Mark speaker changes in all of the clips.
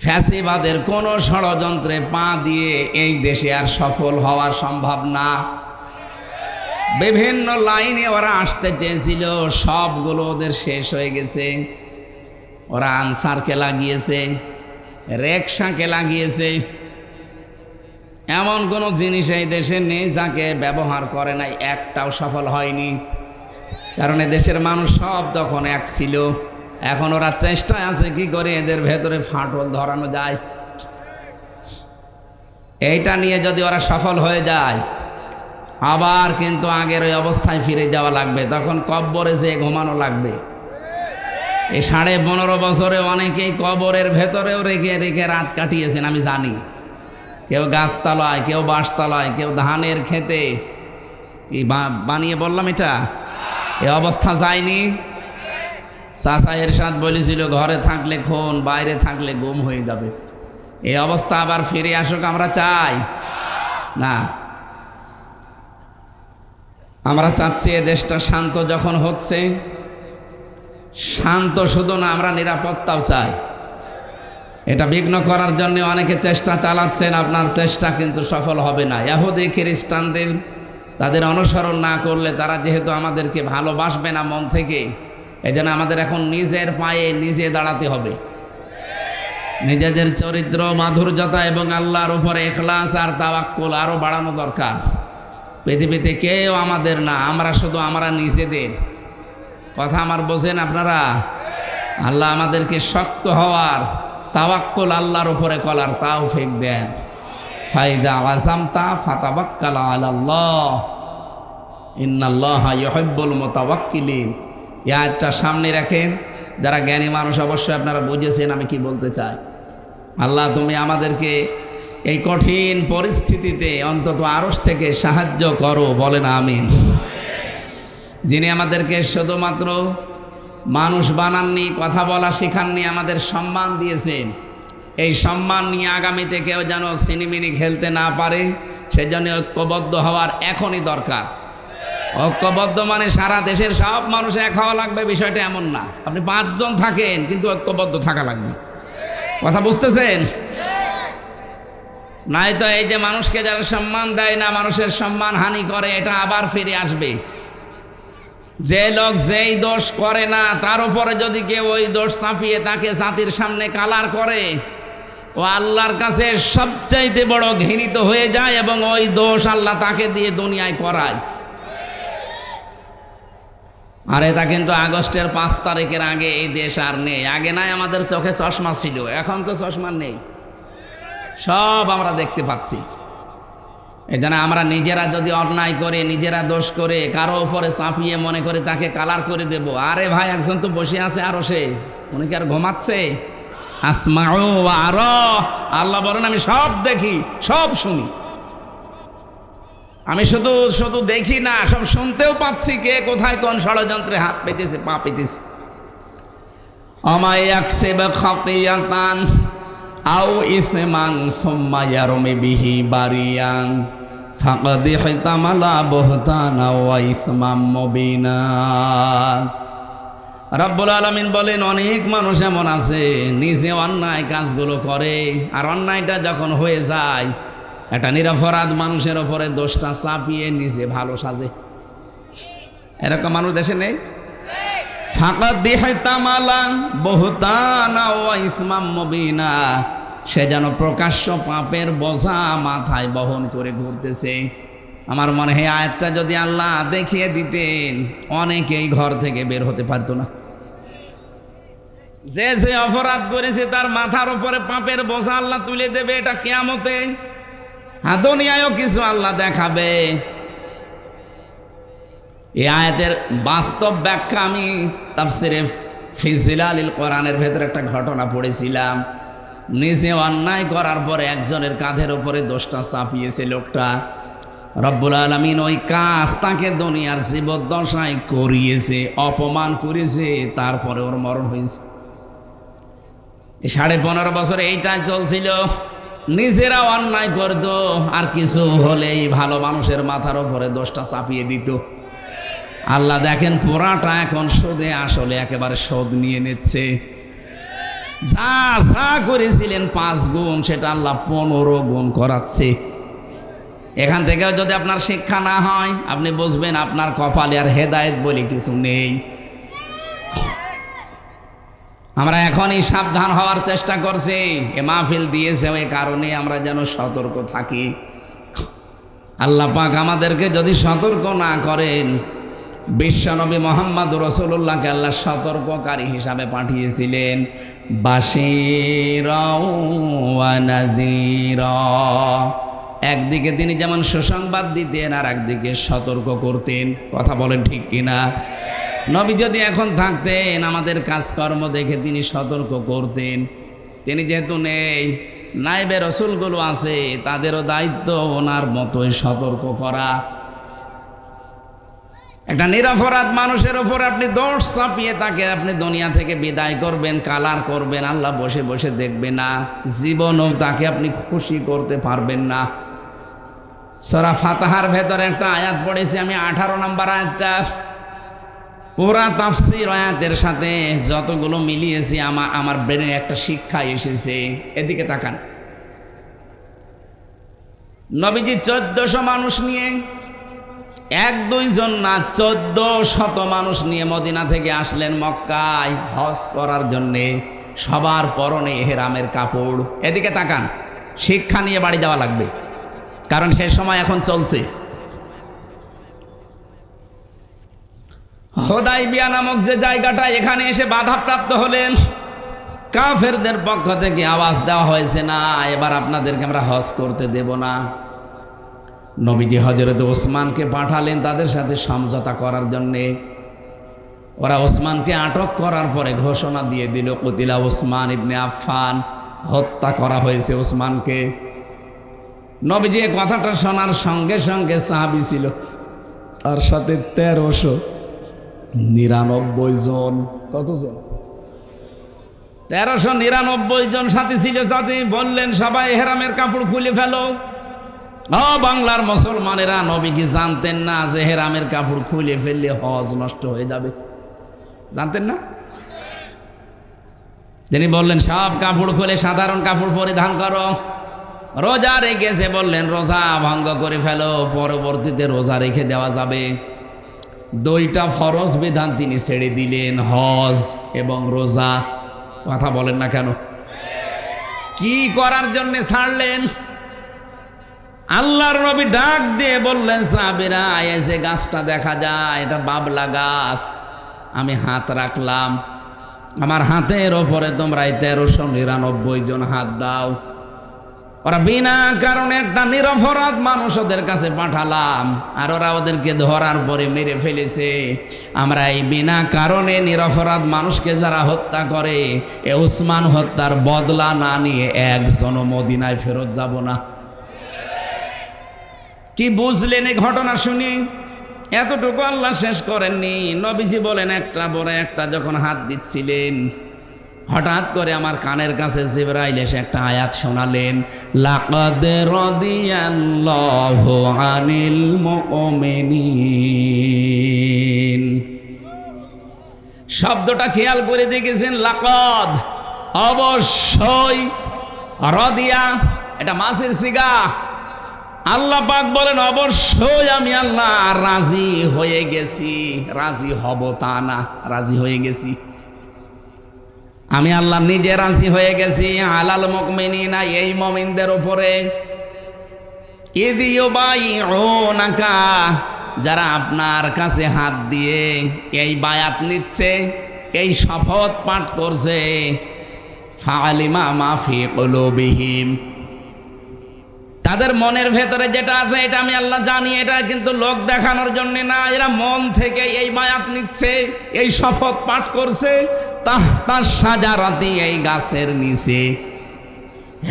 Speaker 1: ফ্যাসিবাদের কোনো ষড়যন্ত্রে পা দিয়ে এই দেশে আর সফল হওয়া সম্ভব না। বিভিন্ন লাইনে ওরা আসতে চেয়েছিল, সবগুলো ওদের শেষ হয়ে গেছে। ওরা আনসারকে লাগিয়েছে, রিকশাকে লাগিয়েছে। এমন কোনো জিনিস এই দেশে নেই যাকে ব্যবহার করে নাই, একটাও সফল হয়নি। কারণ দেশের মানুষ সব তখন এক ছিল। এখন ওরা চেষ্টায় আছে কি করে এদের ভেতরে ফাটল ধরানো যায়। এইটা নিয়ে যদি ওরা সফল হয়ে যায়, আবার কিন্তু আগের ওই অবস্থায় ফিরে যাওয়া লাগবে। তখন কব্বরে যেয়ে ঘুমানো লাগবে। এই 15.5 বছরে অনেকেই কবরের ভেতরেও রেখে রেখে রাত কাটিয়েছেন, আমি জানি। কেউ গাছতলায়, কেউ বাঁশতলায়, কেউ ধানের খেতে। কি বানিয়ে বললাম এটা? এ অবস্থা যায়নি। চাচা এরশাদ বলেছিল, ঘরে থাকলে খুন, বাইরে থাকলে গুম হয়ে যাবে। এই অবস্থা আবার ফিরে আসুক আমরা চাই না। আমরা চাচ্ছি এ দেশটা শান্ত যখন হচ্ছে, শান্ত শুধু না, আমরা নিরাপত্তাও চাই। এটা বিঘ্ন করার জন্য অনেকে চেষ্টা চালাচ্ছেন। আপনার চেষ্টা কিন্তু সফল হবে না। ইহুদি খ্রিস্টানদের তাদের অনুসরণ না করলে তারা যেহেতু আমাদেরকে ভালোবাসবে না মন থেকে, এজন্য আমাদের এখন নিজের পায়ে নিজে দাঁড়াতে হবে। নিজেদের চরিত্র মাধুর্যতা এবং আল্লাহর উপরে ইখলাস আর তাওয়াক্কুল আরো বাড়ানো দরকার। পৃথিবীতে কেউ আমাদের না, আমরা শুধু আমরা নিজেদের। কথা আমার বোঝেন আপনারা? আল্লাহ আমাদেরকে শক্ত হওয়ার, তাওয়াক্কুল আল্লাহর উপরে করার তৌফিক দেন। ফাইদা আযামতা ফাতাওয়াক্কাল আলাল্লাহ, ইন্নাল্লাহা ইউহিব্বুল মুতাওয়াক্কিলিন। এই আয়াতটা সামনে রাখেন। যারা জ্ঞানী মানুষ অবশ্যই আপনারা বুঝেছেন আমি কি বলতে চাই। আল্লাহ তুমি আমাদেরকে এই কঠিন পরিস্থিতিতে অন্তত আরশ থেকে সাহায্য করো, বলেন আমিন। যিনি আমাদেরকে শুধুমাত্র মানুষ বানাননি, কথা বলা শেখাননি, আমাদের সম্মান দিয়েছেন। এই সম্মান নিয়ে আগামীতে কেউ যেন সিনিমিনি খেলতে না পারে, সেজন্য ঐক্যবদ্ধ হওয়ার এখনই দরকার। ঐক্যবদ্ধ মানে সারা দেশের সব মানুষ এক হওয়া লাগবে, বিষয়টা এমন না। আপনি 5 জন থাকেন কিন্তু ঐক্যবদ্ধ থাকা লাগবে। কথা বুঝতেছেন? নাই তো এই যে মানুষকে যারা সম্মান দেয় না, মানুষের সম্মান হানি করে, এটা আবার ফিরে আসবে। যে লোক যেই দোষ করে না তার উপরে যদি কেউ ওই দোষ চাপিয়ে তাকে জাতির সামনে কালার করে, ও আল্লাহর কাছে সবচাইতে বড় ঘৃণিত হয়ে যায় এবং ওই দোষ আল্লাহ তাকে দিয়ে দুনিয়ায় করায়। আর এটা কিন্তু আগস্টের 5 তারিখের আগে এই দেশ আর নেই। আগে নাই আমাদের চোখে চশমা ছিল, এখন তো চশমা নেই, সব আমরা দেখতে পাচ্ছি। এই জন্য আমরা নিজেরা যদি অন্যায় করে, নিজেরা দোষ করে কারো উপরে চাপিয়ে মনে করে তাকে কালার করে দেব। আরে ভাই, একজন তো বসে আছে আরো, সে উনি কি আর ঘুমাচ্ছে? আসমাউ ওয়া আরা, আল্লাহ বলেন আমি সব দেখি, সব শুনি। আমি শুধু শুধু দেখি না, সব শুনতেও পাচ্ছি কে কোথায় কোন ষড়যন্ত্রে হাত পেতেছে, পা পেতেছে। আমায় ইয়াকসিব খাতিয়াতান আও ইসমান সুম্মা ইয়ারমি বিহি বারিয়ান ফাকাদ ইহতামালা বুহতানা ওয়া ইসমাম মুবিনা। রব্বুল আলামিন বলেন, অনেক মানুষ এমন আছে নিজে অন্যায় কাজগুলো করে, আর অন্যায়টা যখন হয়ে যায় একটা নিরপরাধ মানুষের ওপরে দোষটা চাপিয়ে নিজে ভালো সাজে। এরকম মানুষ দেশে নেই? ফাকাদ ইহতামালা বুহতানা ওয়া ইসমাম মুবিনা, সে যেন প্রকাশ্য পাপের বোঝা মাথায় বহন করে ঘুরতেছে। আমার মনে হয় আয়াতটা যদি আল্লাহ দেখিয়ে দিতেন, অনেকেই ঘর থেকে বের হতে পারতো না। যে যে অপরাধ করেছে তার মাথার উপরে পাপের বোঝা আল্লাহ তুলে দেবে, এটা কিয়ামতে। দুনিয়ায়ও কিছু আল্লাহ দেখাবে। এই আয়াতের বাস্তব ব্যাখ্যা আমি তাফসিরে ফি জিলালিল কোরআনের ভেতরে একটা ঘটনা পড়েছিলাম। নিজে অন্যায় করার পরে একজনের কাঁধের উপরে দোষটা চাপিয়েছে লোকটা। রব্বুল আলামিন ওই কাজ তাকে দুনিয়ার জীবদ্দশায় করিয়েছে, অপমান করেছে, তারপরে ওর মরণ হয়েছে। 15.5 বছরে এইটাই চলছিল। নিজেরা অন্যায় করত, আর কিছু হলেই ভালো মানুষের মাথার উপরে দোষটা চাপিয়ে দিত। আল্লাহ দেখেন পুরাটা এখন সুদে আসলে একেবারে শোধ নিয়ে নিচ্ছে। যা যা করেছিলেন 5 গুণ সেটা আল্লাহ 15 গুণ করাচ্ছে। এখান থেকেও যদি আপনার শিক্ষা না হয়, আপনি বুঝবেন আপনার কপালে আর হেদায়েত বলে কিছু নেই। আমরা এখনই সাবধান হওয়ার চেষ্টা করছি। এ মাহফিল দিয়েছে ওই কারণে আমরা যেন সতর্ক থাকি। আল্লাহ পাক আমাদেরকে যদি সতর্ক না করেন, বিশ্বনবী মুহাম্মদ রাসূলুল্লাহকে আল্লাহ সতর্ককারী হিসাবে পাঠিয়েছিলেন, বাশীরা ওয়া নাযীরা। একদিকে তিনি যেমন সুসংবাদ দিতেন আর একদিকে সতর্ক করতেন। কথা বলেন ঠিক কিনা? নবী যদি এখন থাকতেন, আমাদের কাজকর্ম দেখে তিনি সতর্ক করতেন। তিনি যেহেতু নেই, নাইবে রসুলগুলো আছে, তাদেরও দায়িত্ব ওনার মতোই সতর্ক করা। একটা নিরপরাধ মানুষের ওপর আপনি দোষ চাপিয়ে তাকে আপনি দুনিয়া থেকে বিদায় করবেন, কালার করবেন, আল্লাহ বসে বসে দেখবে না। জীবনও তাকে আপনি খুশি করতে পারবেন না। সূরা ফাতিহার ভেতরে একটা আয়াত পড়েছি আমি, 18 নম্বর আয়াতটা। পুরা তাফসীর আয়াতের সাথে যতগুলো মিলিয়েছি আমার ব্রেনে একটা শিক্ষা এসেছে। এদিকে তাকান। নবীজি 1400 মানুষ নিয়ে, 1-2 জন না, 1400 মানুষ নিয়ে মদিনা থেকে আসলেন মক্কায় হজ করার জন্যে। সবার পরনে ইহরামের কাপড়। এদিকে তাকান, শিক্ষা নিয়ে বাড়ি যাওয়া লাগবে, কারণ সেই সময় এখন চলছে। হুদাইবিয়া নামক যে জায়গাটা, এখানে এসে বাধাপ্রাপ্ত হলেন। কাফেরদের পক্ষ থেকে আওয়াজ দেওয়া হয়েছে, না এবার আপনাদেরকে আমরা হজ করতে দেব না। নবীজি হযরত ওসমানকে পাঠালেন তাদের সাথে সমঝোতা করার জন্যে। ওরা ওসমানকে আটক করার পরে ঘোষণা দিয়ে দিল, কুতিলা ওসমান ইবনে আফফান, হত্যা করা হয়েছে ওসমানকে। নবীজি এই কথাটা শোনার সঙ্গে সঙ্গে সাহাবী ছিল, তার সাথে 1399 জন। কতজন? 1399 জন সাথী ছিল। সাথী বললেন, সবাই ইহরামের কাপড় খুলে ফেলো। ও বাংলার মুসলমানেরা, নবী কি জানতেন না যে ইহরামের কাপড় খুলে ফেললে হজ নষ্ট হয়ে যাবে? জানতেন না? তিনি বললেন, সব কাপড় খুলে সাধারণ কাপড় পরিধান করো। রোজা রেখেছে, বললেন রোজা ভঙ্গ করে ফেলো, পরবর্তীতে রোজা রেখে দেওয়া যাবে। 2টা ফরজ বিধান তিনি ছেড়ে দিলেন, হজ এবং রোজা। কথা বলেন না কেন? কি করার জন্য ছাড়লেন? আল্লাহর নবী ডাক দিয়ে বললেন, সাহাবীরা, এসে গাছটা দেখা যায়, এটা বাবলা গাছ। আমি হাত রাখলাম, আমার হাতের ওপরে তোমরা 1399 জন হাত দাও। ওরা বিনা কারণে একটা নিরপরাধ মানুষ ওদের কাছে পাঠালাম, আর ওরা ওদেরকে ধরার পরে মেরে ফেলেছে। আমরা এই বিনা কারণে নিরপরাধ মানুষকে যারা হত্যা করে, এ উসমান হত্যার বদলা না নিয়ে একজনও মদিনায় ফেরত যাব না। কি বুঝলেন এই ঘটনা শুনি? এতটুকু আল্লাহ শেষ করেননি। নবীজি বলেন, একটা বড় একটা যখন হাত দিচ্ছিলেন, হঠাৎ করে আমার কানের কাছে জিবরাইল এসে একটা আয়াত শোনালেন, লাকাদ রাদিয়াল্লাহু আনিল মুমিনিন। শব্দটা খেয়াল করে দেখেছেন? লাকাদ, অবশ্যই। রাদিয়া, এটা মাসির সিগা। আল্লাহ পাক বলেন, অবশ্যই আমি আল্লাহ রাজি হয়ে গেছি। রাজি হব তা না, রাজি হয়ে গেছি। আমি আল্লাহ নিজে রাজি হয়ে গেছি। আলাল মুমিনিনা, এই মুমিনদের উপরে, ইযি ইউবাইউনাকা, যারা আপনার কাছে হাত দিয়ে এই বায়াত নিচ্ছে, এই শপথ পাঠ করছে, ফাআলিমা মা ফি কুলুবিহিম, তাদের মনের ভেতরে যেটা আছে এটা আমি আল্লাহ জানি। এটা কিন্তু লোক দেখানোর জন্য না, এরা মন থেকে এই বায়াত নিচ্ছে, এই শপথ পাঠ করছে। তাহতা শাজারাতি, এই গাছের নিচে।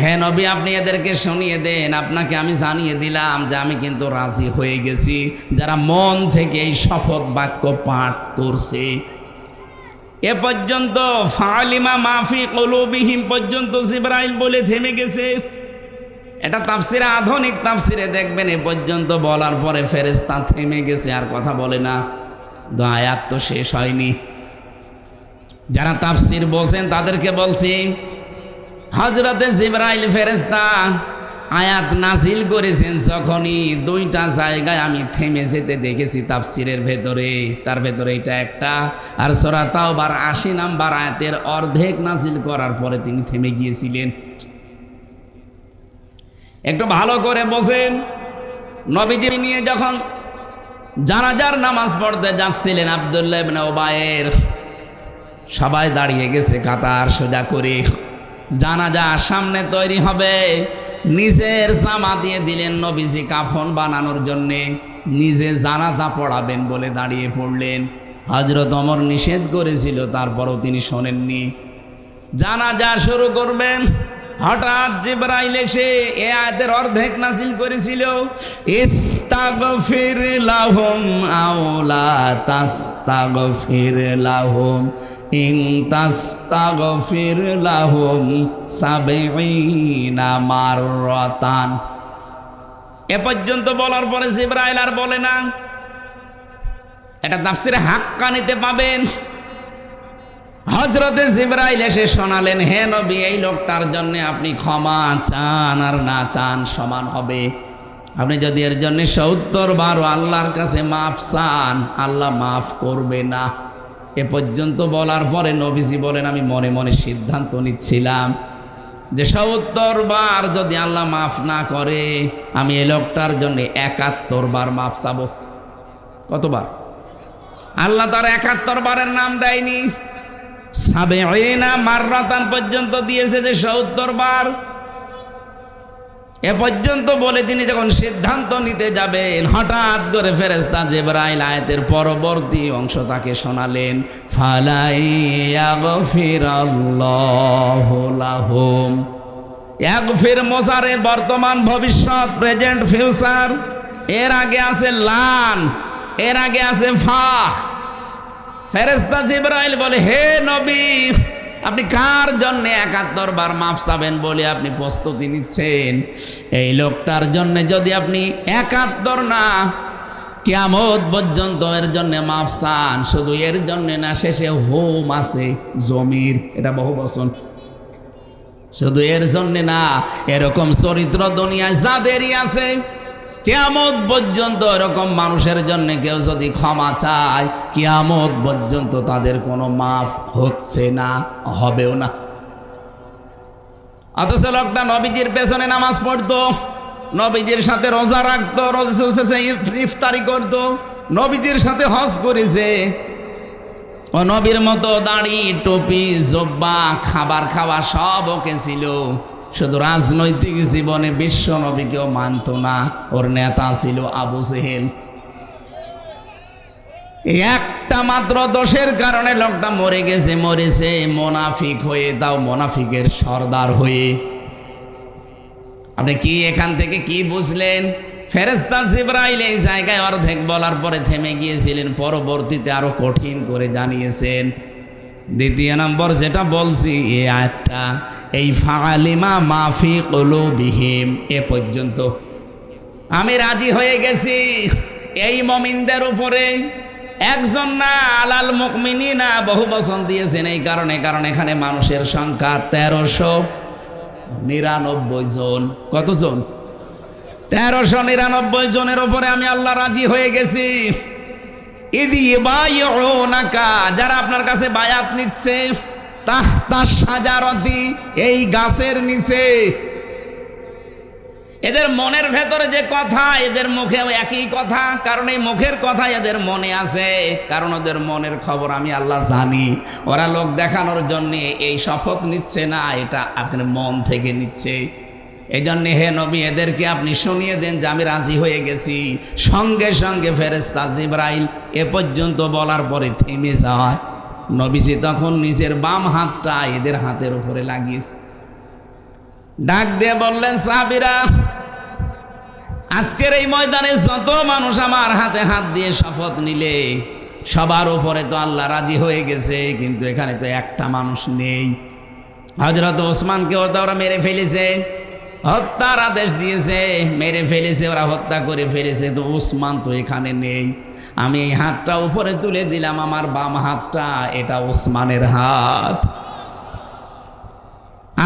Speaker 1: হে নবী, আপনি এদেরকে শুনিয়ে দেন, আপনাকে আমি জানিয়ে দিলাম যে আমি কিন্তু রাজি হয়ে গেছি। যারা মন থেকে এই শপথ বাক্য পাঠ করছে, এ পর্যন্ত ফালিমা মাফি কুলুবিহিম পর্যন্ত জিবরাইল বলে থেমে গেছে। এটা তাফসিরে, আধুনিক তাফসিরে দেখবেন এ পর্যন্ত বলার পরে ফেরেশতা থেমে গেছে, আর কথা বলে না। আয়াত তো শেষ হয়নি। যারা তাফসীর বোঝেন তাদেরকে বলছি, হযরতে জিবরাইল ফেরেশতা আয়াত নাজিল করেছেন যখনই দুইটা জায়গায় আমি থেমে যেতে দেখেছি তাফসীরের ভেতরে, তার ভেতরে এটা একটা, আর সূরা তাওবার ৮০ নম্বর আয়াতের অর্ধেক নাজিল করার পরে তিনি থেমে গিয়েছিলেন। একটু ভালো করে বসেন। নবীজি নিয়ে যখন জানাজার নামাজ পড়তে যাচ্ছিলেন আব্দুল্লাহ ইবনে উবায়ের, সবাই দাঁড়িয়ে গেছে কাতার সোজা করে, জানাজা সামনে তৈরি হবে, নিজের জামা দিয়ে দিলেন নবীজি কাফন বানানোর জন্যে, নিজে জানাজা পড়াবেন বলে দাঁড়িয়ে পড়লেন। হযরত ওমর নিষেধ করেছিল, তারপরও তিনি শোনেননি। জানাজা শুরু করবেন, হঠাৎ জিবরাইল এসে এ আয়াতের অর্ধেক নাজিল করেছিল, ইস্তাগফির লাহুম আও লা তাস্তাগফির লাহুম ইন তাস্তাগফির লাহুম ৭০ মাররাতান। এ পর্যন্ত বলার পরে জিবরাইল আর বলে না। এটা তাফসীরে হাক্কানিতে পাবেন। হযরতে জিবরাইল এসে শোনালেন, হে নবী, এই লোকটার জন্য আপনি ক্ষমা চান আর না চান সমান হবে। আপনি যদি এর জন্য ৭০ বারও আল্লাহর কাছে মাফ চান, আল্লাহ মাফ করবে না। এ পর্যন্ত বলার পরে নবীজি বলেন, আমি মনে মনে সিদ্ধান্ত নিচ্ছিলাম যে ৭০ বার যদি আল্লাহ মাফ না করে, আমি এই লোকটার জন্য ৭১ বার মাফ চাবো। কতবার? আল্লাহ তার ৭১ বারের নাম দেয়নি, ৭০ মাররাতান পর্যন্ত দিয়েছে, যে ৭০ বার। এ পর্যন্ত বলে তিনি যখন সিদ্ধান্ত নিতে যাবেন, হঠাৎ করে ফেরেশতা জিবরাইল আয়াতের পরবর্তী অংশ তাকে শোনালেন, ফালা ইয়াগফিরাল্লাহু লাহুম। ইয়াগফির মোজারে বর্তমান, ভবিষ্যৎ, প্রেজেন্ট, ফিউচার। এর আগে আছে লান, এর আগে আছে ফা। ফেরেশতা জিবরাইল বলে, হে নবী, আপনি কার জন্য ৭১ বার মাফ চাবেন বলে আপনি প্রস্তুতি নিচ্ছেন? এই লোকটার জন্য যদি আপনি ৭১ না, কিয়ামত পর্যন্ত এর জন্য মাফ চান, শুধু এর জন্য না, শেষে হোম আছে জমির, এটা বহু বচন, শুধু এর জন্য না, এরকম চরিত্র দুনিয়ায় যাদেরই আছে, কিয়ামত পর্যন্ত এরকম মানুষের জন্য কেউ যদি ক্ষমা চায়, কিয়ামত পর্যন্ত তাদের কোনো মাফ হচ্ছে না, হবেও না। অথচ লোকটা নবীজির পেছনে নামাজ পড়তো, নবীজির সাথে রোজা রাখতো, ইফতারি করতো, নবীজির সাথে হজ করেছে, ও নবীর মতো দাড়ি, টুপি, জব্বা, খাবার খাওয়া সব ওকে ছিল। শুধু রাজনৈতিক জীবনে বিশ্ব নবীকেও মানত না, ওর নেতা ছিল আবু জেহেল। একটা মাত্র দোষের কারণে লোকটা মরে গেছে, মরেছে মোনাফিক হয়ে, তাও মোনাফিকের সর্দার হয়ে। আপনি কি এখান থেকে কি বুঝলেন? ফেরেশতা জিবরাইল এই জায়গায় অর্ধেক বলার পরে থেমে গিয়েছিলেন, পরবর্তীতে আরো কঠিন করে জানিয়েছেন। দ্বিতীয় নম্বর যেটা বলছি, এই আয়াতটা, এই ফাআলিমা মাফি কুলুবিহিম, এ পর্যন্ত আমি রাজি হয়ে গেছি এই মুমিনদের উপরে, একজন না, আলাল মুমিনিনা বহু বচন দিয়েছেন এই কারণে, কারণ এখানে মানুষের সংখ্যা ১৩৯৯ জন। কতজন? ১৩৯৯ জনের উপরে আমি আল্লাহ রাজি হয়ে গেছি। যারা আপনার কাছে বায়াত নিচ্ছে, তাহতা শাজারতি, এই গাছের নিচে, এদের মনের ভেতরে যে কথা, এদের মুখে একই কথা, কারণ এই মুখের কথা এদের মনে আছে, কারণ ওদের মনের খবর আমি আল্লাহ জানি। ওরা লোক দেখানোর জন্য এই শপথ নিচ্ছে না, এটা আপনার মন থেকে নিচ্ছে। এই জন্য হে নবী, এদেরকে আপনি শুনিয়ে দেন যে আমি রাজি হয়ে গেছি। সঙ্গে সঙ্গে ফেরেশতা জিবরাইল এ পর্যন্ত বলার পরে থেমে যায়। নবীজি তখন নিজের বাম হাতটা এদের হাতের উপরে লাগিয়েছে, ডাক দিয়ে বললেন, সাহাবীরা, আজকের এই ময়দানে যত মানুষ আমার হাতে হাত দিয়ে শপথ নিলে, সবার উপরে তো আল্লাহ রাজি হয়ে গেছে, কিন্তু এখানে তো একটা মানুষ নেই। হযরত ওসমানকেও তো ওরা মেরে ফেলেছে, হত্যার আদেশ দিয়েছে, মেরে ফেলেছে, ওরা হত্যা করে ফেলেছে, তো ওসমান তো এখানে নেই। আমি এই হাতটা উপরে তুলে দিলাম, আমার বাম হাতটা, এটা ওসমানের হাত।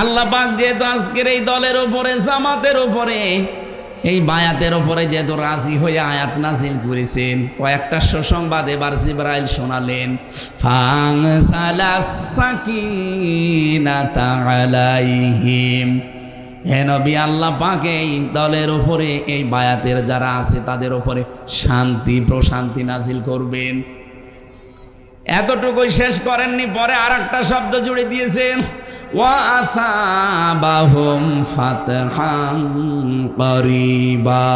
Speaker 1: আল্লাহ পাক যেহেতু আজকের এই দলের উপরে, জামাতের উপরে, এই বায়াতের উপরে যেহেতু রাজি হয়ে আয়াত নাজিল করেছেন, কয়েকটা সুসংবাদ এবার জিবরাইল শোনালেন। ফানজালাস সাকিনাতা আলাইহিম, হে নবী, আল্লাহ পাক এই দলের উপরে, এই বায়াতের যারা আছে তাদের উপরে শান্তি প্রশান্তি নাজিল করবেন। এতটুকুই শেষ করেননি, পরে আর একটা শব্দ জুড়ে দিয়েছেন, ওয়া আসাবাহুম ফাতহান করিবা,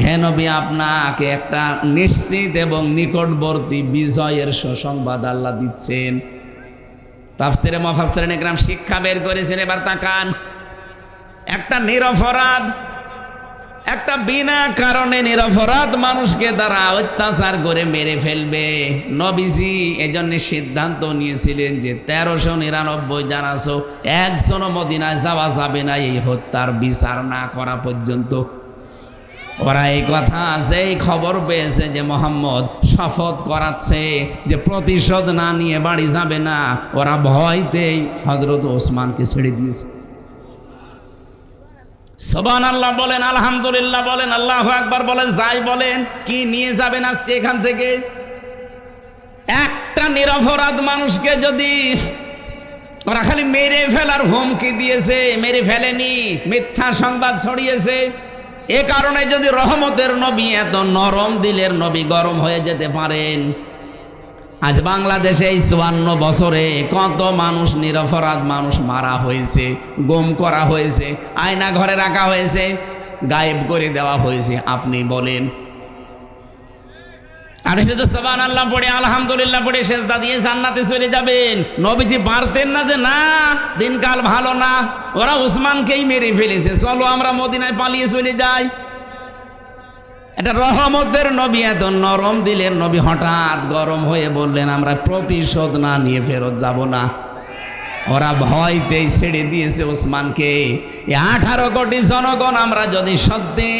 Speaker 1: হে নবী, আপনাকে একটা নিশ্চিত এবং নিকটবর্তী বিজয়ের সুসংবাদ আল্লাহ দিচ্ছেন। তাফসিরে মুফাসসিরিন ইকরাম শিক্ষা বের করেছেন। এবার তাকান, একটা নিরপরাধ, একটা বিনা কারণে নিরপরাধ মানুষকে তারা অত্যাচার করে মেরে ফেলবে। নবীজি এজন্য সিদ্ধান্ত নিয়েছিলেন যে 1399 জন আছো, একজনও মদিনায় যাওয়া যাবে না এই হত্যার বিচার না করা পর্যন্ত। ওরা এই কথা যেই খবর পেয়েছে যে মুহাম্মদ শপথ করাচ্ছে যে প্রতিশোধ না নিয়ে বাড়ি যাবে না, ওরা ভয়তেই হযরত ওসমানকে ছেড়ে দিয়েছে। সুবহানাল্লাহ বলেন, আলহামদুলিল্লাহ বলেন, আল্লাহু আকবার বলেন, যাই বলেন। কি নিয়ে যাবেন আজকে এখান থেকে? একটা নিরপরাধ মানুষকে যদি ওরা খালি মেরে ফেলার হুমকি দিয়েছে, মেরে ফেলেনি, মিথ্যা সংবাদ ছড়িয়েছে, এ কারণে যদি রহমতের নবী, এত নরম দিলের নবী গরম হয়ে যেতে পারেন, আজ বাংলাদেশে এই 54 বছরে কত মানুষ, নিরপরাধ মানুষ মারা হয়েছে, গুম করা হয়েছে, আয়না ঘরে রাখা হয়েছে, গায়েব করে দেওয়া হয়েছে, আপনি বলেন। আর শুধু সুবহানাল্লাহ পড়ে, আলহামদুলিল্লাহ পড়ে সেজদা দিয়ে জান্নাতে চলে যাবেন। নবীজি পারতেন না যে না, দিনকাল ভালো না, ওরা ওসমানকেই মেরে ফেলেছে, চলো আমরা মদিনায় পালিয়ে চলে যাই। এটা রহমতের নবী, এত নরম দিলের নবী হঠাৎ গরম হয়ে বললেন আমরা প্রতিশোধ না নিয়ে ফেরত যাব না। ওরা ভয়তেই ছেড়ে দিয়েছে ওসমানকে। 18 কোটি জনগণ আমরা যদি সত্যি